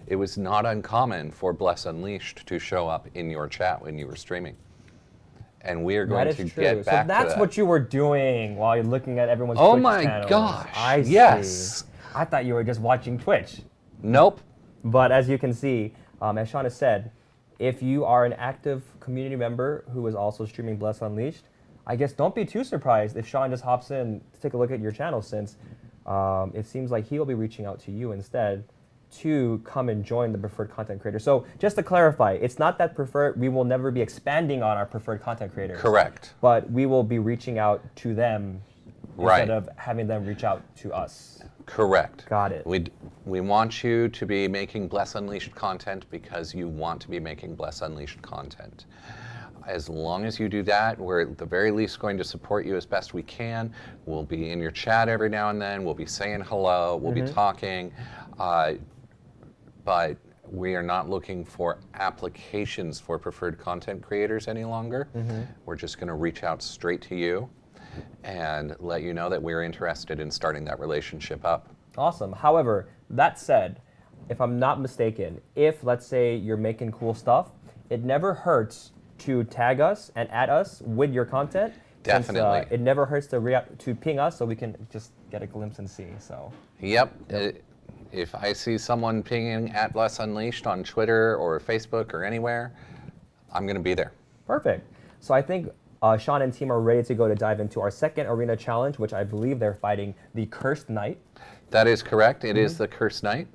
it was not uncommon for Bless Unleashed to show up in your chat when you were streaming. And we are going to get back to that. So that's what you were doing while you're looking at everyone's Twitch Twitch my channels. gosh, I yes. see. I thought you were just watching Twitch. Nope. But as you can see, as Sean has said, if you are an active community member who is also streaming Bless Unleashed, I guess don't be too surprised if Sean just hops in to take a look at your channel, since it seems like he'll be reaching out to you instead to come and join the preferred content creator. So just to clarify, it's not that we will never be expanding on our preferred content creators. Correct. But we will be reaching out to them instead of having them reach out to us. Correct. Got it. We want you to be making Bless Unleashed content because you want to be making Bless Unleashed content. As long as you do that, we're at the very least going to support you as best we can. We'll be in your chat every now and then. We'll be saying hello. We'll be talking. But we are not looking for applications for preferred content creators any longer. We're just going to reach out straight to you and let you know that we're interested in starting that relationship up. Awesome. However, that said, if I'm not mistaken, if let's say you're making cool stuff, it never hurts to tag us and add us with your content. Definitely. Since, it never hurts to ping us so we can just get a glimpse and see. So. Yep. If I see someone pinging at Bless Unleashed on Twitter or Facebook or anywhere, I'm going to be there. Perfect. So I think Sean and team are ready to go to dive into our second arena challenge, which I believe they're fighting the Cursed Knight. That is correct. It is the Cursed Knight.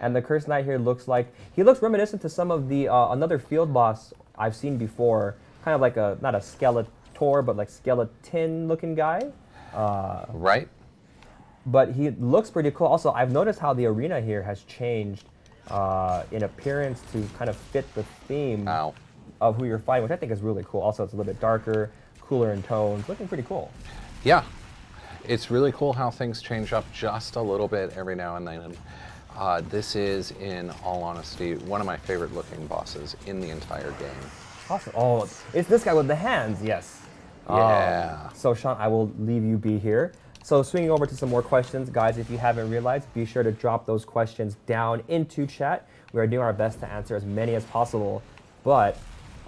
And the Cursed Knight here looks reminiscent to some of the another field boss I've seen before, kind of like not a Skeletor, but like skeleton looking guy. Right. But he looks pretty cool. Also, I've noticed how the arena here has changed in appearance to kind of fit the theme Ow. of who you're fighting, which I think is really cool. Also, it's a little bit darker, cooler in tones, looking pretty cool. Yeah, it's really cool how things change up just a little bit every now and then. This is, in all honesty, one of my favorite looking bosses in the entire game. Awesome. Oh, it's this guy with the hands, yes. Yeah. So Sean, I will leave you be here. So swinging over to some more questions, guys, if you haven't realized, be sure to drop those questions down into chat. We are doing our best to answer as many as possible. But,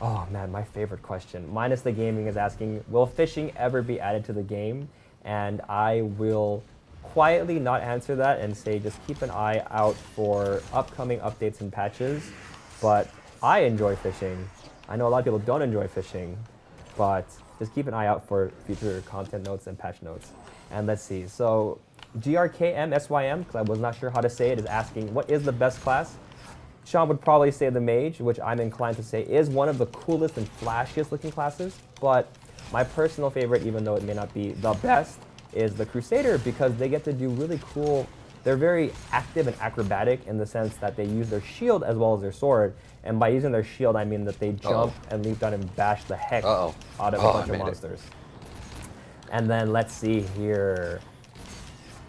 oh man, my favorite question, Minus the Gaming is asking, will fishing ever be added to the game? And I will quietly not answer that and say just keep an eye out for upcoming updates and patches. But I enjoy fishing. I know a lot of people don't enjoy fishing, but just keep an eye out for future content notes and patch notes. And let's see, so GRKMSYM, because I was not sure how to say it, is asking, what is the best class? Sean would probably say the mage, which I'm inclined to say is one of the coolest and flashiest looking classes, but my personal favorite, even though it may not be the best, is the Crusader, because they get to do really cool, they're very active and acrobatic in the sense that they use their shield as well as their sword. And by using their shield, I mean that they jump and leap down and bash the heck out of a bunch of monsters. And then let's see here.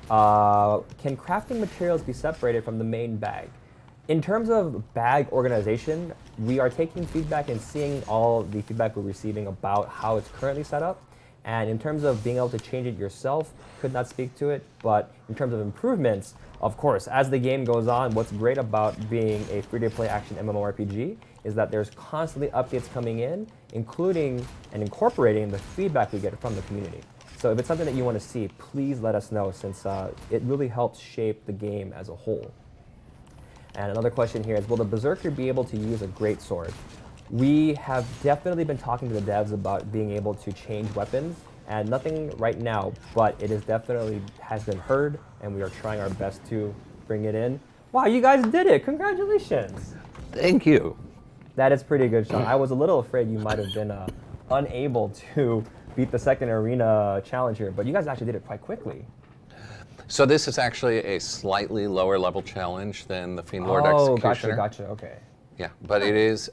Can crafting materials be separated from the main bag? In terms of bag organization, we are taking feedback and seeing all the feedback we're receiving about how it's currently set up. And in terms of being able to change it yourself, could not speak to it. But in terms of improvements, of course, as the game goes on, what's great about being a free-to-play action MMORPG is that there's constantly updates coming in, including and incorporating the feedback we get from the community. So if it's something that you want to see, please let us know, since it really helps shape the game as a whole. And another question here is, will the Berserker be able to use a greatsword? We have definitely been talking to the devs about being able to change weapons, and nothing right now, but it is definitely has been heard, and we are trying our best to bring it in. Wow, you guys did it! Congratulations! Thank you. That is pretty good, Sean. I was a little afraid you might have been unable to beat the second arena challenge here, but you guys actually did it quite quickly. So this is actually a slightly lower level challenge than the Fiend Lord Executioner. Gotcha, okay. Yeah, but it is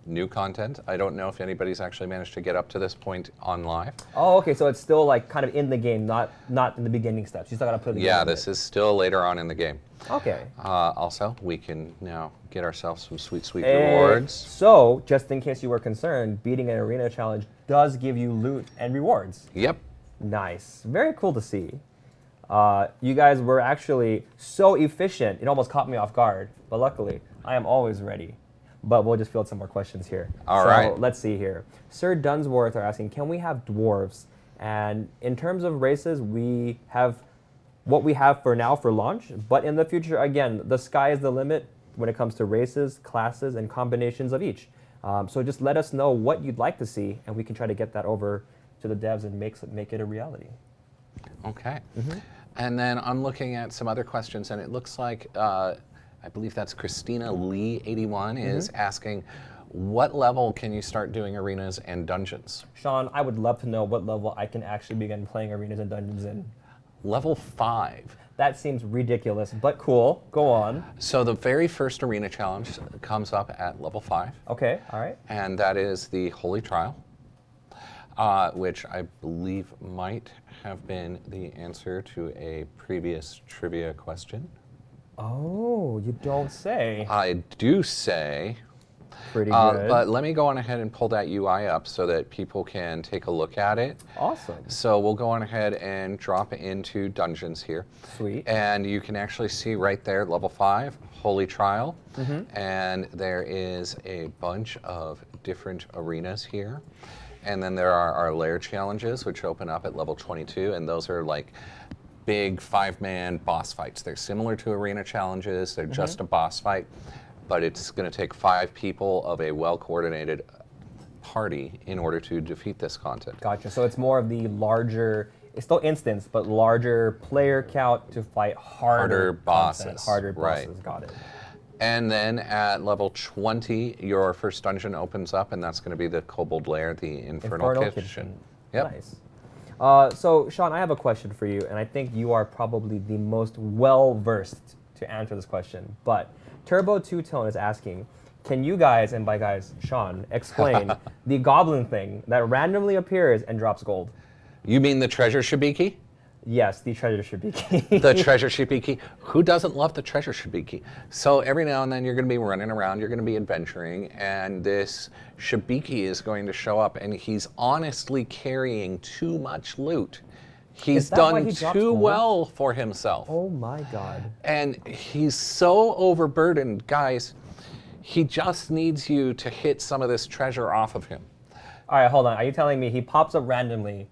new content. I don't know if anybody's actually managed to get up to this point on live. Oh, okay, so it's still like kind of in the game, not in the beginning steps. You still gotta play the game. Yeah, this is still later on in the game. Okay. Also, we can now get ourselves some sweet, sweet rewards. So, just in case you were concerned, beating an arena challenge does give you loot and rewards. Yep. Nice. Very cool to see. You guys were actually so efficient, it almost caught me off guard. But luckily, I am always ready. But we'll just field some more questions here. All right. Let's see here. Sir Dunsworth are asking, can we have dwarves? And in terms of races, we have what we have for now for launch. But in the future, again, the sky is the limit when it comes to races, classes, and combinations of each. So just let us know what you'd like to see, and we can try to get that over to the devs and make it a reality. Okay. And then I'm looking at some other questions, and it looks like I believe that's Christina Lee 81 is asking, what level can you start doing arenas and dungeons? Sean, I would love to know what level I can actually begin playing arenas and dungeons in. Level 5. That seems ridiculous, but cool. Go on. So the very first arena challenge comes up at level 5. Okay, all right. And that is the Holy Trial, which I believe might have been the answer to a previous trivia question. Oh, you don't say. I do say. Pretty good. But let me go on ahead and pull that UI up so that people can take a look at it. Awesome. So we'll go on ahead and drop into dungeons here. Sweet. And you can actually see right there, level 5, Holy Trial. And there is a bunch of different arenas here. And then there are our lair challenges, which open up at level 22. And those are like big 5-man boss fights. They're similar to arena challenges. They're just a boss fight. But it's going to take 5 people of a well-coordinated party in order to defeat this content. Gotcha. So it's more of the larger, it's still instance, but larger player count to fight harder bosses. Harder bosses, Right. Got it. And then at level 20, your first dungeon opens up, and that's going to be the Kobold Lair, the Infernal Kitchen. Yep. Nice. So, Sean, I have a question for you, and I think you are probably the most well-versed to answer this question. But Turbo Two Tone is asking, can you guys, and by guys, Sean, explain the goblin thing that randomly appears and drops gold? You mean the treasure shibiki? Yes, the treasure shibiki. The treasure shibiki. Who doesn't love the treasure shibiki? So every now and then you're going to be running around, you're going to be adventuring, and this shibiki is going to show up, and he's honestly carrying too much loot. He's done too well for himself. Oh my God. And he's so overburdened, guys. He just needs you to hit some of this treasure off of him. All right, hold on. Are you telling me he pops up randomly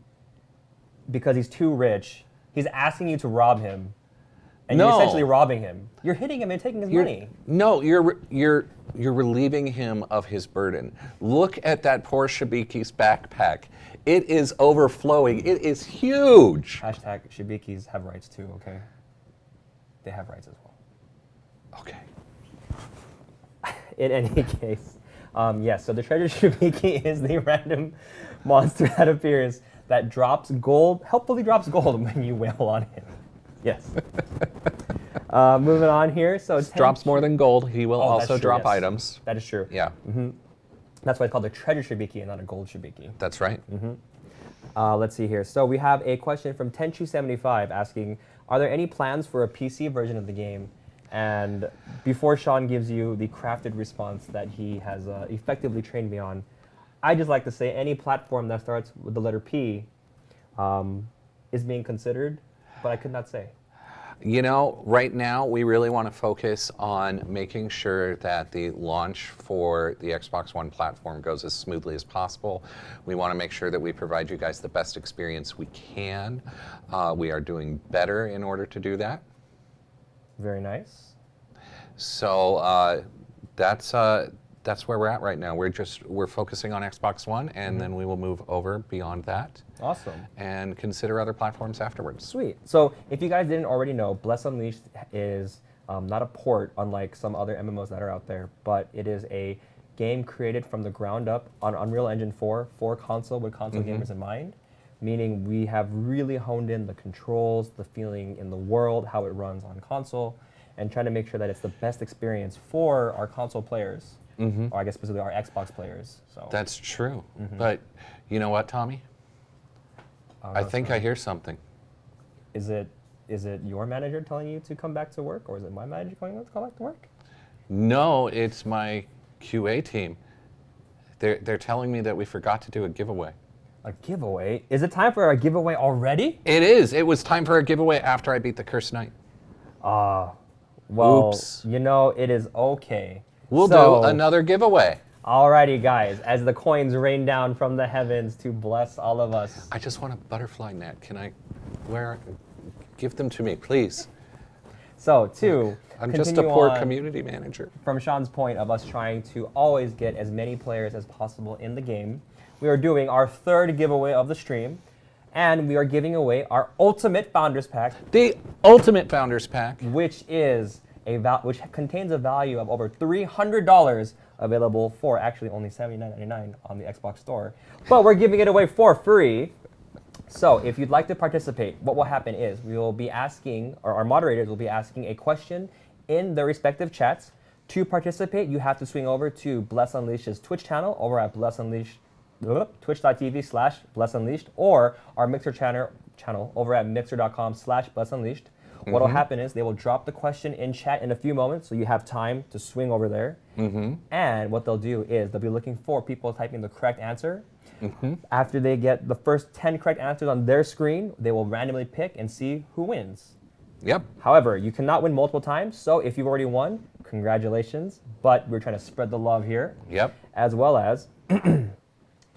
because he's too rich? He's asking you to rob him, and you're essentially robbing him. You're hitting him and taking his money. No, you're relieving him of his burden. Look at that poor Shibiki's backpack. It is overflowing. It is huge. Hashtag Shibikis have rights too, okay? They have rights as well. Okay. In any case, yes, so the treasure shibiki is the random monster that appears that drops gold, helpfully drops gold when you wail on him. Yes. Moving on here. So drops more than gold. He will also drop items. That is true. Yeah. That's why it's called a treasure shibiki and not a gold shibiki. That's right. Let's see here. So we have a question from Tenchu75 asking, are there any plans for a PC version of the game? And before Sean gives you the crafted response that he has effectively trained me on, I just like to say any platform that starts with the letter P is being considered, but I could not say. You know, right now we really want to focus on making sure that the launch for the Xbox One platform goes as smoothly as possible. We want to make sure that we provide you guys the best experience we can. We are doing better in order to do that. Very nice. So that's where we're at right now. We're focusing on Xbox One, and then we will move over beyond that. Awesome. And consider other platforms afterwards. Sweet. So if you guys didn't already know, Bless Unleashed is not a port unlike some other MMOs that are out there, but it is a game created from the ground up on Unreal Engine 4 for console with console gamers in mind. Meaning we have really honed in the controls, the feeling in the world, how it runs on console, and trying to make sure that it's the best experience for our console players, or I guess specifically our Xbox players. So that's true. But you know what, Tommy? I think I hear something. Is it your manager telling you to come back to work, or is it my manager telling you to come back to work? No, it's my QA team. They're telling me that we forgot to do a giveaway. A giveaway? Is it time for a giveaway already? It is. It was time for a giveaway after I beat the Cursed Knight. Well, Oops. you know, it is okay. We'll do another giveaway. Alrighty, guys, as the coins rain down from the heavens to bless all of us. I just want a butterfly net. Can I give them to me, please? So, I'm just a poor community manager. From Sean's point of us trying to always get as many players as possible in the game, we are doing our third giveaway of the stream, and we are giving away our Ultimate Founders Pack. The Ultimate Founders Pack. Which is which contains a value of over $300, available for actually only $79.99 on the Xbox Store. But we're giving it away for free. So if you'd like to participate, what will happen is we will be asking, or our moderators will be asking a question in the respective chats. To participate, you have to swing over to Bless Unleashed's Twitch channel over at twitch.tv/BlessUnleashed, or our Mixer channel over at mixer.com/BlessUnleashed. What will happen is they will drop the question in chat in a few moments, so you have time to swing over there. And what they'll do is they'll be looking for people typing the correct answer. After they get the first 10 correct answers on their screen, they will randomly pick and see who wins. Yep. However, you cannot win multiple times, so if you've already won, congratulations. But we're trying to spread the love here. Yep. As well as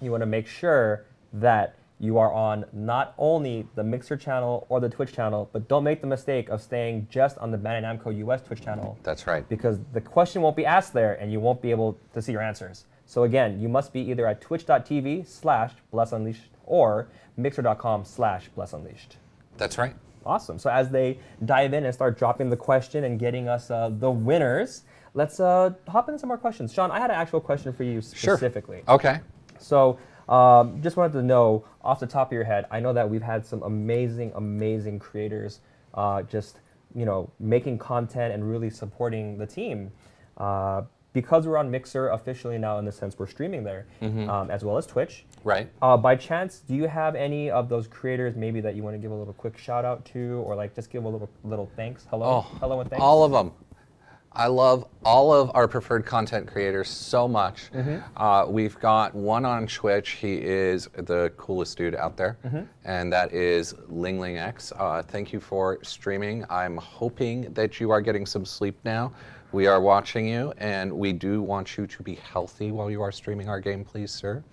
you want to make sure that you are on not only the Mixer channel or the Twitch channel, but don't make the mistake of staying just on the Bandai Namco US Twitch channel. That's right. Because the question won't be asked there and you won't be able to see your answers. So again, you must be either at twitch.tv/BlessUnleashed or mixer.com/BlessUnleashed. That's right. Awesome. So as they dive in and start dropping the question and getting us the winners, let's hop into some more questions. Sean, I had an actual question for you specifically. Sure. Okay. So just wanted to know, off the top of your head, I know that we've had some amazing creators just making content and really supporting the team. Because we're on Mixer officially now, in the sense we're streaming there, as well as Twitch. Right. By chance, do you have any of those creators maybe that you want to give a little quick shout out to, or like just give a little thanks? Hello and thanks. All of them. I love all of our preferred content creators so much. We've got one on Twitch. He is the coolest dude out there, and that is LingLingX. Thank you for streaming. I'm hoping that you are getting some sleep now. We are watching you, and we do want you to be healthy while you are streaming our game, please, sir.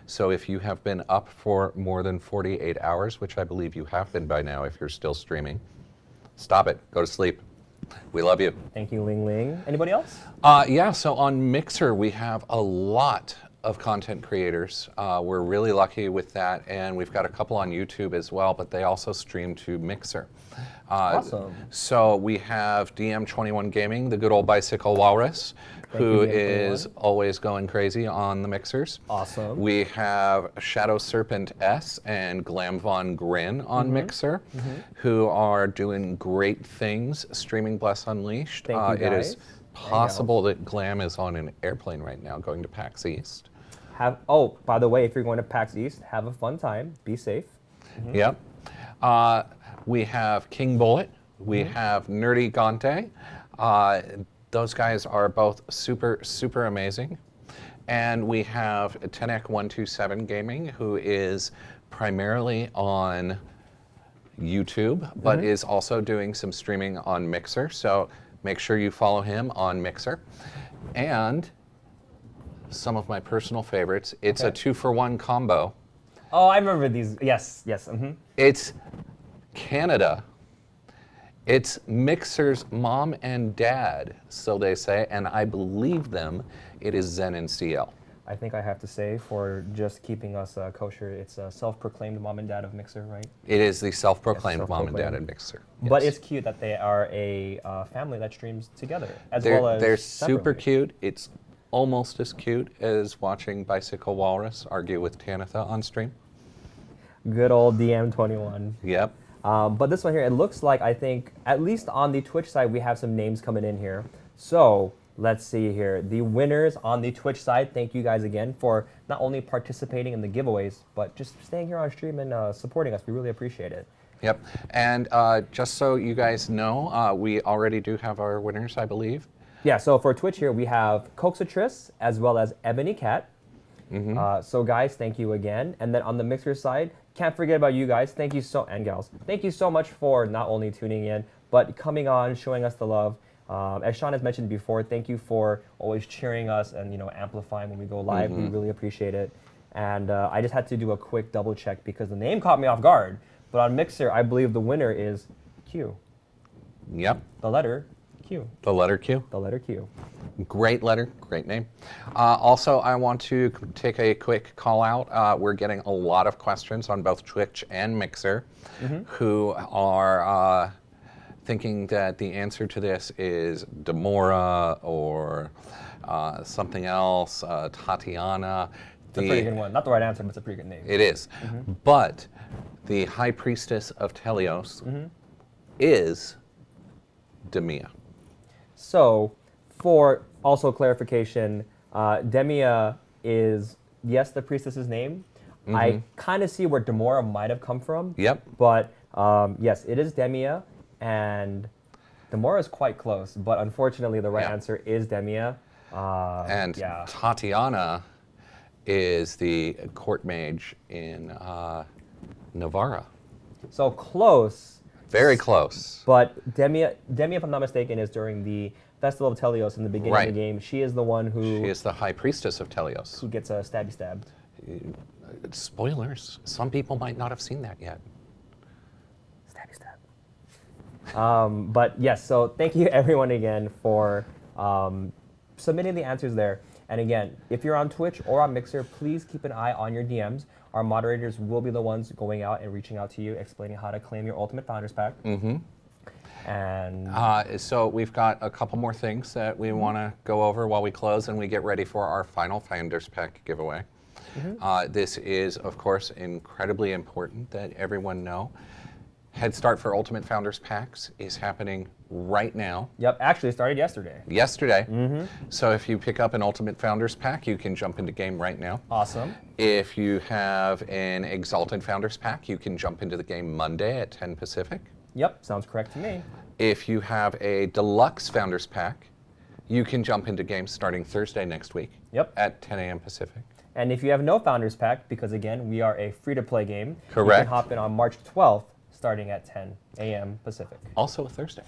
So if you have been up for more than 48 hours, which I believe you have been by now if you're still streaming, stop it. Go to sleep. We love you. Thank you, Ling Ling. Anybody else? Yeah, so on Mixer, we have a lot of content creators. We're really lucky with that, and we've got a couple on YouTube as well, but they also stream to Mixer. Awesome. So we have DM21 Gaming, the good old bicycle walrus, who is always going crazy on the mixers. Awesome. We have Shadow Serpent S and Glam Von Grin on Mixer, who are doing great things streaming Bless Unleashed. Thank you, it guys. is possible that Glam is on an airplane right now going to PAX East. By the way, if you're going to PAX East, have a fun time. Be safe. Yep. We have King Bullet. We have Nerdy Gante. Those guys are both super, super amazing. And we have Tenek127 Gaming, who is primarily on YouTube, but is also doing some streaming on Mixer. So make sure you follow him on Mixer. And some of my personal favorites, it's a 2-for-1 combo. Oh, I remember these. Yes. It's Canada. It's Mixer's mom and dad, so they say, and I believe them. It is Zen and CL. I think I have to say, for just keeping us kosher, it's a self-proclaimed mom and dad of Mixer, right? It is the self-proclaimed mom and dad of Mixer. Yes. But it's cute that they are a family that streams together, well as they're separately. super cute. It's almost as cute as watching Bicycle Walrus argue with Tanitha on stream. Good old DM21. Yep. But this one here, it looks like, I think, at least on the Twitch side, we have some names coming in here. So let's see here. The winners on the Twitch side, thank you guys again for not only participating in the giveaways, but just staying here on stream and supporting us. We really appreciate it. Yep. And just so you guys know, we already do have our winners, I believe. Yeah, so for Twitch here, we have Coxatrice as well as Ebony Cat. So guys, thank you again. And then on the Mixer side, can't forget about you guys. Thank you and gals. Thank you so much for not only tuning in, but coming on, showing us the love. As Sean has mentioned before, thank you for always cheering us and amplifying when we go live. We really appreciate it. And I just had to do a quick double check because the name caught me off guard. But on Mixer, I believe the winner is Q. Yep. The letter Q. The letter Q. The letter Q. Great letter, great name. Also, I want to take a quick call out. We're getting a lot of questions on both Twitch and Mixer who are thinking that the answer to this is Demora or something else, Tatiana. It's a pretty good one. Not the right answer, but it's a pretty good name. It is. But the High Priestess of Telios is Demia. So, for also clarification, Demia is, yes, the priestess's name. I kind of see where Demora might have come from. Yep. But yes, it is Demia, and Demora is quite close. But unfortunately, the right answer is Demia. And Tatiana is the court mage in Navarra. So close. Very close. But Demia, if I'm not mistaken, is during the Festival of Telios in the beginning of the game. She is the one who... She is the High Priestess of Telios. Who gets stabbed. Spoilers. Some people might not have seen that yet. Stab. But yes, so thank you everyone again for submitting the answers there. And again, if you're on Twitch or on Mixer, please keep an eye on your DMs. Our moderators will be the ones going out and reaching out to you, explaining how to claim your Ultimate Founders Pack. And so we've got a couple more things that we want to go over while we close and we get ready for our final Founders Pack giveaway. This is, of course, incredibly important that everyone know. Head Start for Ultimate Founders Packs is happening right now. Yep, actually it started yesterday. Yesterday. So if you pick up an Ultimate Founders Pack, you can jump into game right now. Awesome. If you have an Exalted Founders Pack, you can jump into the game Monday at 10 Pacific. Yep, sounds correct to me. If you have a Deluxe Founders Pack, you can jump into games starting Thursday next week. Yep. At 10 a.m. Pacific. And if you have no Founders Pack, because again, we are a free-to-play game, Correct. you can hop in on March 12th, starting at 10 a.m. Pacific. Also a Thursday.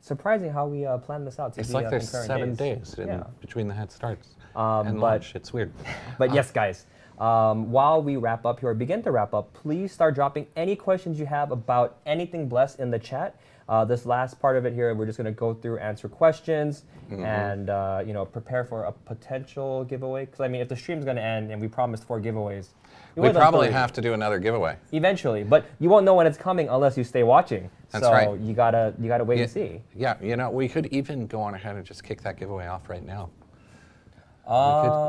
Surprising how we planned this out. To It's be, like there's concurrent 7 days in Yeah. between the Head Starts and but- launch. It's weird. But yes, guys, while we wrap up here, or begin to wrap up, please start dropping any questions you have about anything Blessed in the chat. This last part of it here, we're just going to go through, answer questions, and prepare for a potential giveaway. Because I mean, if the stream's going to end and we promised 4 giveaways, We probably have to do another giveaway. eventually. But you won't know when it's coming unless you stay watching. That's so right. you gotta wait and see. Yeah, we could even go on ahead and just kick that giveaway off right now.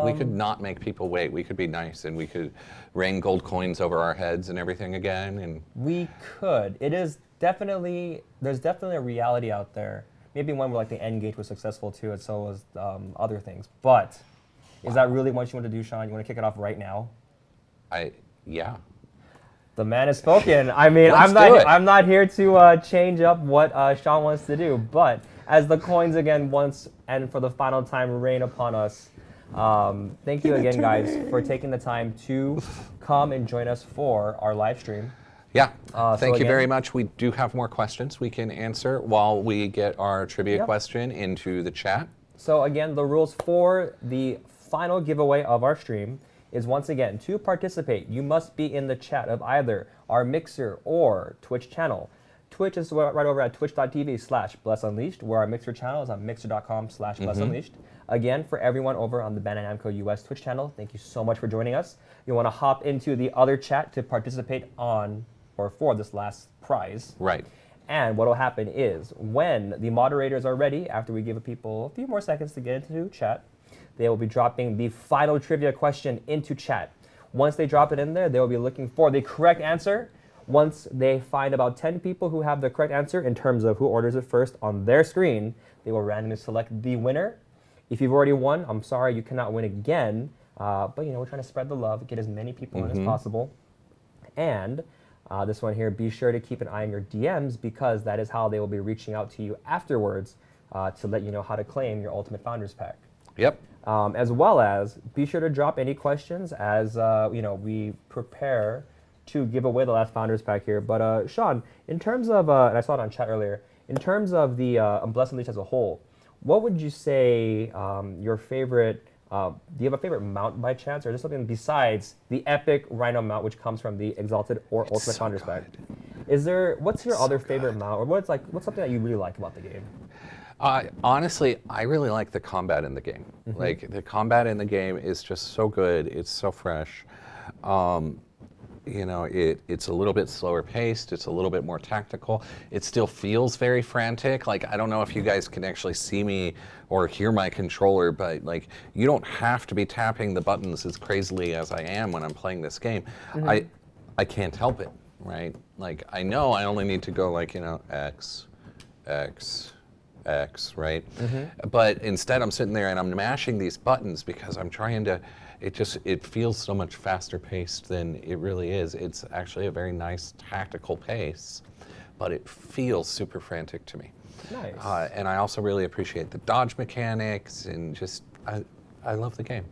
We could not make people wait. We could be nice, and we could rain gold coins over our heads and everything again. And We could. There's definitely a reality out there. Maybe one where like the end gate was successful too, and so was other things. But is that really what you want to do, Sean? You want to kick it off right now? Yeah. The man has spoken. I mean, Let's do it. I'm not here to change up what Sean wants to do. But as the coins again once and for the final time rain upon us, thank you again, guys, for taking the time to come and join us for our live stream. Yeah. So Thank you again- very much. We do have more questions we can answer while we get our trivia Yep. question into the chat. So again, the rules for the final giveaway of our stream is, once again, to participate, you must be in the chat of either our Mixer or Twitch channel. Twitch is right over at twitch.tv/blessunleashed, where our Mixer channel is on mixer.com/blessunleashed. Again, for everyone over on the BNEA Namco US Twitch channel, thank you so much for joining us. You want to hop into the other chat to participate on or for this last prize. Right. And what will happen is, when the moderators are ready, after we give people a few more seconds to get into chat, they will be dropping the final trivia question into chat. Once they drop it in there, they will be looking for the correct answer. Once they find about 10 people who have the correct answer in terms of who orders it first on their screen, they will randomly select the winner. If you've already won, I'm sorry, you cannot win again. But we're trying to spread the love, get as many people in as possible. And this one here, be sure to keep an eye on your DMs, because that is how they will be reaching out to you afterwards to let you know how to claim your Ultimate Founders Pack. Yep. As well as, be sure to drop any questions as we prepare to give away the last Founders Pack here. But Sean, in terms of, and I saw it on chat earlier, in terms of the Blessed Unleashed as a whole, what would you say your favorite, do you have a favorite mount by chance, or is there something besides the epic Rhino mount, which comes from the Exalted or Ultimate Founders Pack? What's your other favorite mount, or what's something that you really like about the game? Honestly, I really like the combat in the game. Like, the combat in the game is just so good. It's so fresh. It's a little bit slower paced. It's a little bit more tactical. It still feels very frantic. Like, I don't know if you guys can actually see me or hear my controller, but like, you don't have to be tapping the buttons as crazily as I am when I'm playing this game. I can't help it, right? Like, I know I only need to go like, X, X, X, right? But instead I'm sitting there and I'm mashing these buttons because I'm trying to, it feels so much faster paced than it really is. It's actually a very nice tactical pace, but it feels super frantic to me. Nice. And I also really appreciate the dodge mechanics, and just, I love the game.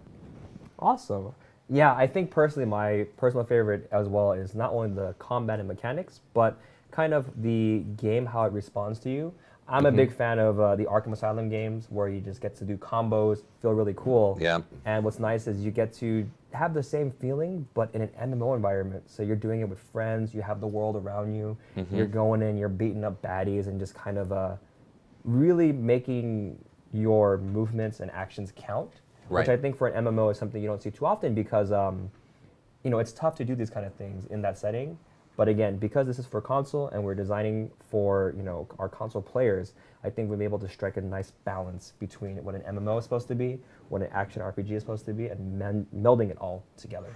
Awesome. Yeah, I think personally my personal favorite as well is not only the combat and mechanics, but kind of the game, how it responds to you. I'm a big fan of the Arkham Asylum games, where you just get to do combos, feel really cool. Yeah. And what's nice is you get to have the same feeling, but in an MMO environment. So you're doing it with friends, you have the world around you, you're going in, you're beating up baddies, and just kind of really making your movements and actions count. Right. Which I think for an MMO is something you don't see too often, because it's tough to do these kind of things in that setting. But again, because this is for console and we're designing for our console players, I think we'll be able to strike a nice balance between what an MMO is supposed to be, what an action RPG is supposed to be, and melding it all together.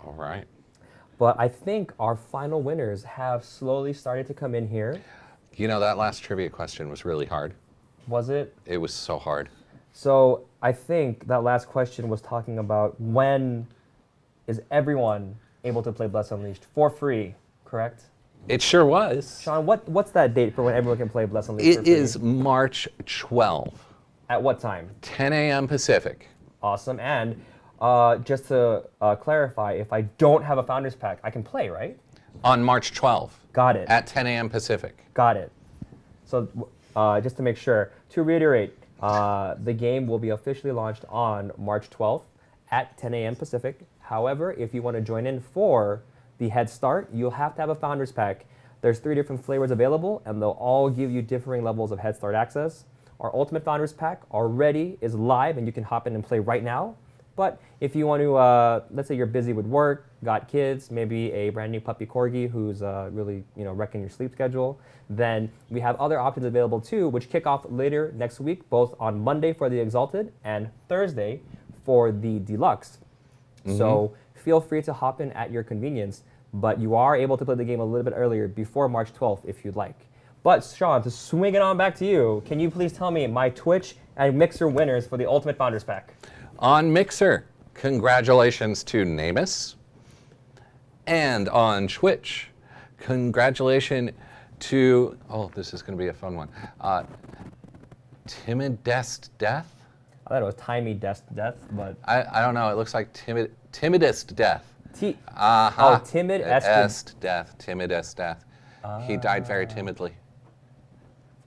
All right. But I think our final winners have slowly started to come in here. You know, that last trivia question was really hard. Was it? It was so hard. So I think that last question was talking about when is everyone able to play Bless Unleashed for free, correct? It sure was. Sean, what's that date for when everyone can play Bless Unleashed for It free? is March 12th, At what time? 10 a.m. Pacific. Awesome. And just to clarify, if I don't have a Founders Pack, I can play, right? On March 12th. Got it. At 10 a.m. Pacific. Got it. So just to make sure, to reiterate, the game will be officially launched on March 12th at 10 a.m. Pacific. However, if you want to join in for the Head Start, you'll have to have a Founders Pack. There's 3 different flavors available, and they'll all give you differing levels of Head Start access. Our Ultimate Founders Pack already is live, and you can hop in and play right now. But if you want to, let's say you're busy with work, got kids, maybe a brand new puppy corgi who's really wrecking your sleep schedule, then we have other options available too, which kick off later next week, both on Monday for the Exalted and Thursday for the Deluxe. So feel free to hop in at your convenience, but you are able to play the game a little bit earlier before March 12th if you'd like. But Sean, to swing it on back to you, can you please tell me my Twitch and Mixer winners for the Ultimate Founders Pack? On Mixer, congratulations to Namus. And on Twitch, congratulations to, oh, this is going to be a fun one, Timidest Death? I thought it was Timey Death, but... I don't know, it looks like Timidest Death. Oh, Timid Death, Timidest Death. He died very timidly.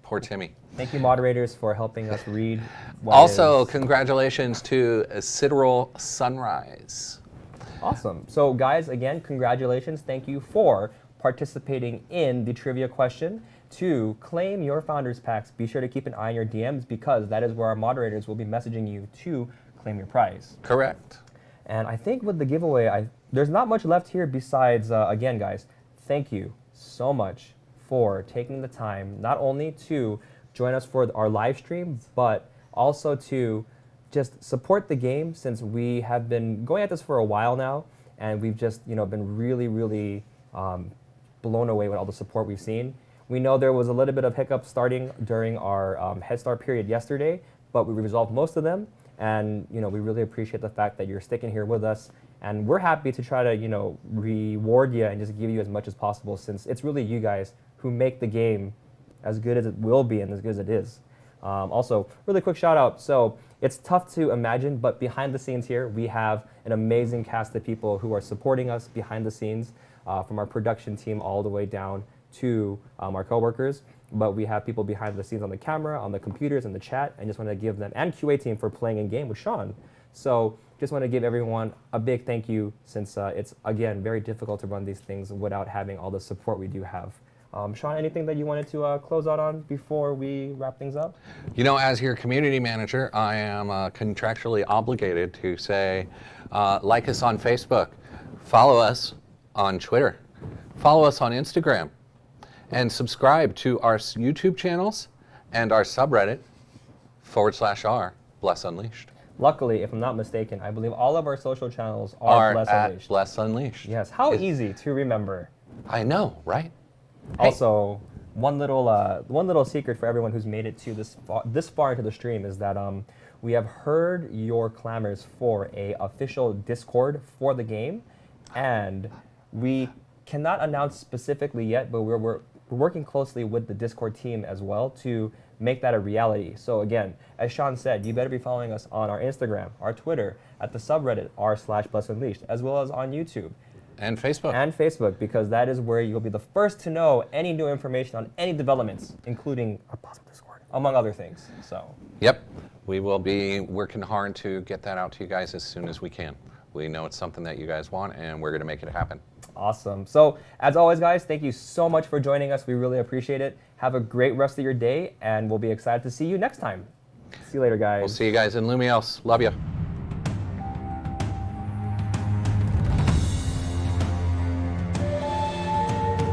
Poor Timmy. Thank you, moderators, for helping us read. Also, congratulations to Sideral Sunrise. Awesome. So, guys, again, congratulations. Thank you for participating in the trivia question. To claim your Founders Packs, be sure to keep an eye on your DMs because that is where our moderators will be messaging you to claim your prize. Correct. And I think with the giveaway, there's not much left here besides, again, guys, thank you so much for taking the time not only to join us for our live stream, but also to just support the game since we have been going at this for a while now, and we've just been really, really blown away with all the support we've seen. We know there was a little bit of hiccup starting during our Head Start period yesterday, but we resolved most of them, and we really appreciate the fact that you're sticking here with us, and we're happy to try to reward you and just give you as much as possible since it's really you guys who make the game as good as it will be and as good as it is. Also, really quick shout out. So it's tough to imagine, but behind the scenes here, we have an amazing cast of people who are supporting us behind the scenes, from our production team all the way down to our coworkers. But we have people behind the scenes on the camera, on the computers, and the chat, and just want to give them, and QA team for playing in game with Sean. So just want to give everyone a big thank you since it's, again, very difficult to run these things without having all the support we do have. Sean, anything that you wanted to close out on before we wrap things up? As your community manager, I am contractually obligated to say, like us on Facebook, follow us on Twitter, follow us on Instagram, and subscribe to our YouTube channels and our subreddit /r Bless Unleashed. Luckily, if I'm not mistaken, I believe all of our social channels are Bless Unleashed. Bless Unleashed. Yes, how easy to remember. I know, right? Also, one little secret for everyone who's made it to this far into the stream is that we have heard your clamors for a official Discord for the game, and we cannot announce specifically yet, but we're working closely with the Discord team as well to make that a reality. So again, as Sean said, you better be following us on our Instagram, our Twitter, at the subreddit r/BlessUnleashed, as well as on YouTube. And Facebook. And Facebook, because that is where you'll be the first to know any new information on any developments, including our possible Discord, among other things. So. Yep. We will be working hard to get that out to you guys as soon as we can. We know it's something that you guys want, and we're going to make it happen. Awesome. So, as always, guys, thank you so much for joining us. We really appreciate it. Have a great rest of your day, and we'll be excited to see you next time. See you later, guys. We'll see you guys in Lumios. Love you.